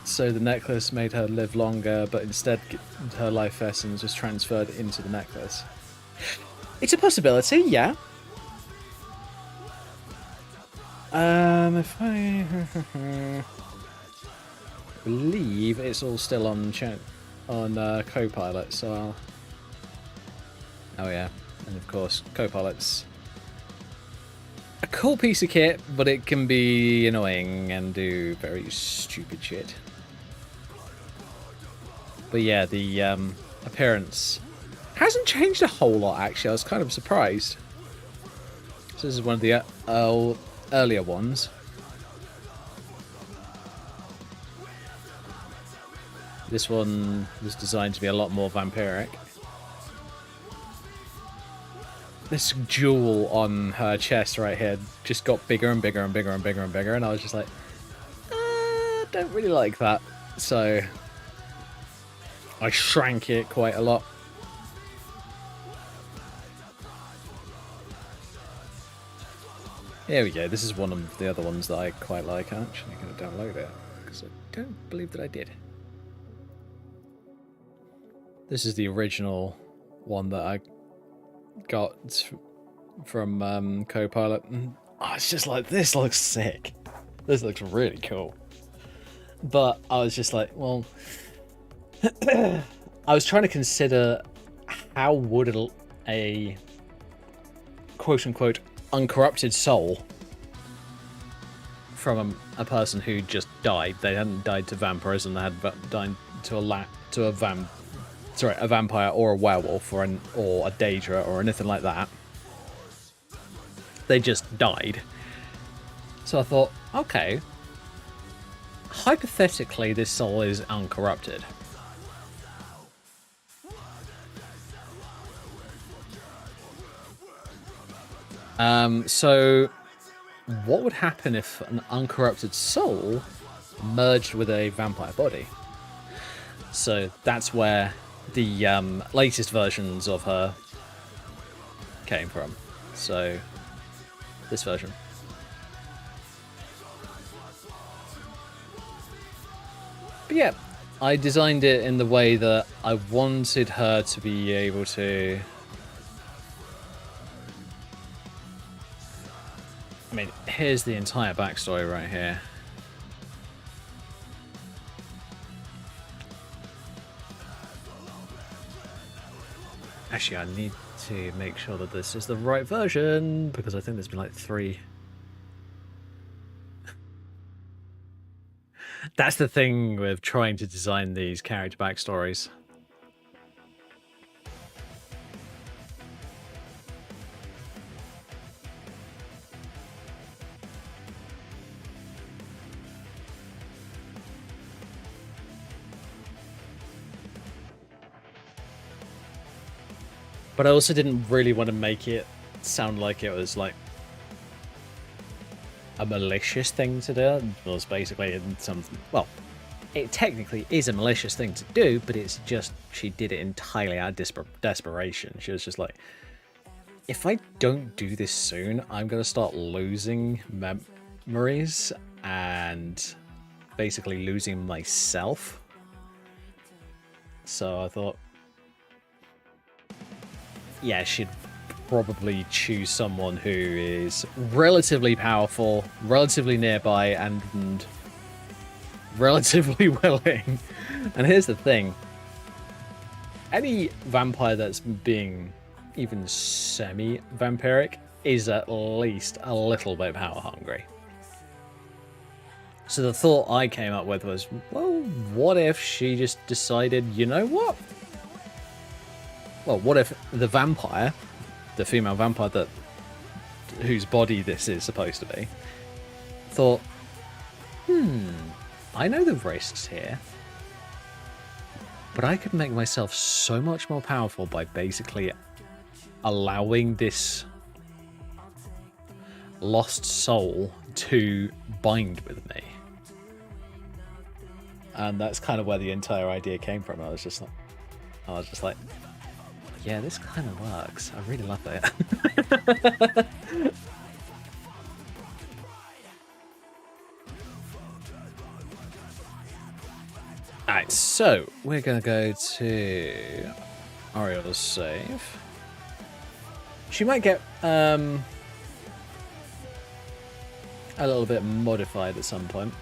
Speaker 2: so the necklace made her live longer, but instead her life essence was transferred into the necklace. It's a possibility, yeah. If I believe it's all still on Copilot, so I'll... Oh yeah, and of course Copilot's a cool piece of kit, but it can be annoying and do very stupid shit. But yeah, the appearance hasn't changed a whole lot, actually. I was kind of surprised. So this is one of the earlier ones. This one was designed to be a lot more vampiric. This jewel on her chest right here just got bigger and bigger and bigger and bigger and bigger, and I was just like, don't really like that. So I shrank it quite a lot. Here we go. This is one of the other ones that I quite like. I'm actually going to download it because I don't believe that I did. This is the original one that I got from Copilot. Oh, it's just like, this looks sick. This looks really cool. But I was just like, well, I was trying to consider how would a quote-unquote uncorrupted soul from a person who just died. They hadn't died to vampirism, they had died to a vampire or a werewolf or a Daedra or anything like that. They just died. So I thought, okay, hypothetically this soul is uncorrupted. So what would happen if an uncorrupted soul merged with a vampire body? So that's where the latest versions of her came from. So this version. But yeah, I designed it in the way that I wanted her to be able to... I mean, here's the entire backstory right here. Actually, I need to make sure that this is the right version, because I think there's been like 3. That's the thing with trying to design these character backstories. But I also didn't really want to make it sound like it was like a malicious thing to do. It was basically some, well, it technically is a malicious thing to do, but it's just she did it entirely out of desperation. She was just like, if I don't do this soon, I'm going to start losing memories and basically losing myself. So I thought, yeah, she'd probably choose someone who is relatively powerful, relatively nearby, and relatively willing. And here's the thing. Any vampire that's being even semi-vampiric is at least a little bit power hungry. So the thought I came up with was, well, what if she just decided, you know what? Well, what if the vampire, the female vampire whose body this is supposed to be, thought, I know the risks here, but I could make myself so much more powerful by basically allowing this lost soul to bind with me. And that's kind of where the entire idea came from. I was just like, yeah, this kind of works. I really love it. Alright, so we're going to go to Ariel's save. She might get a little bit modified at some point.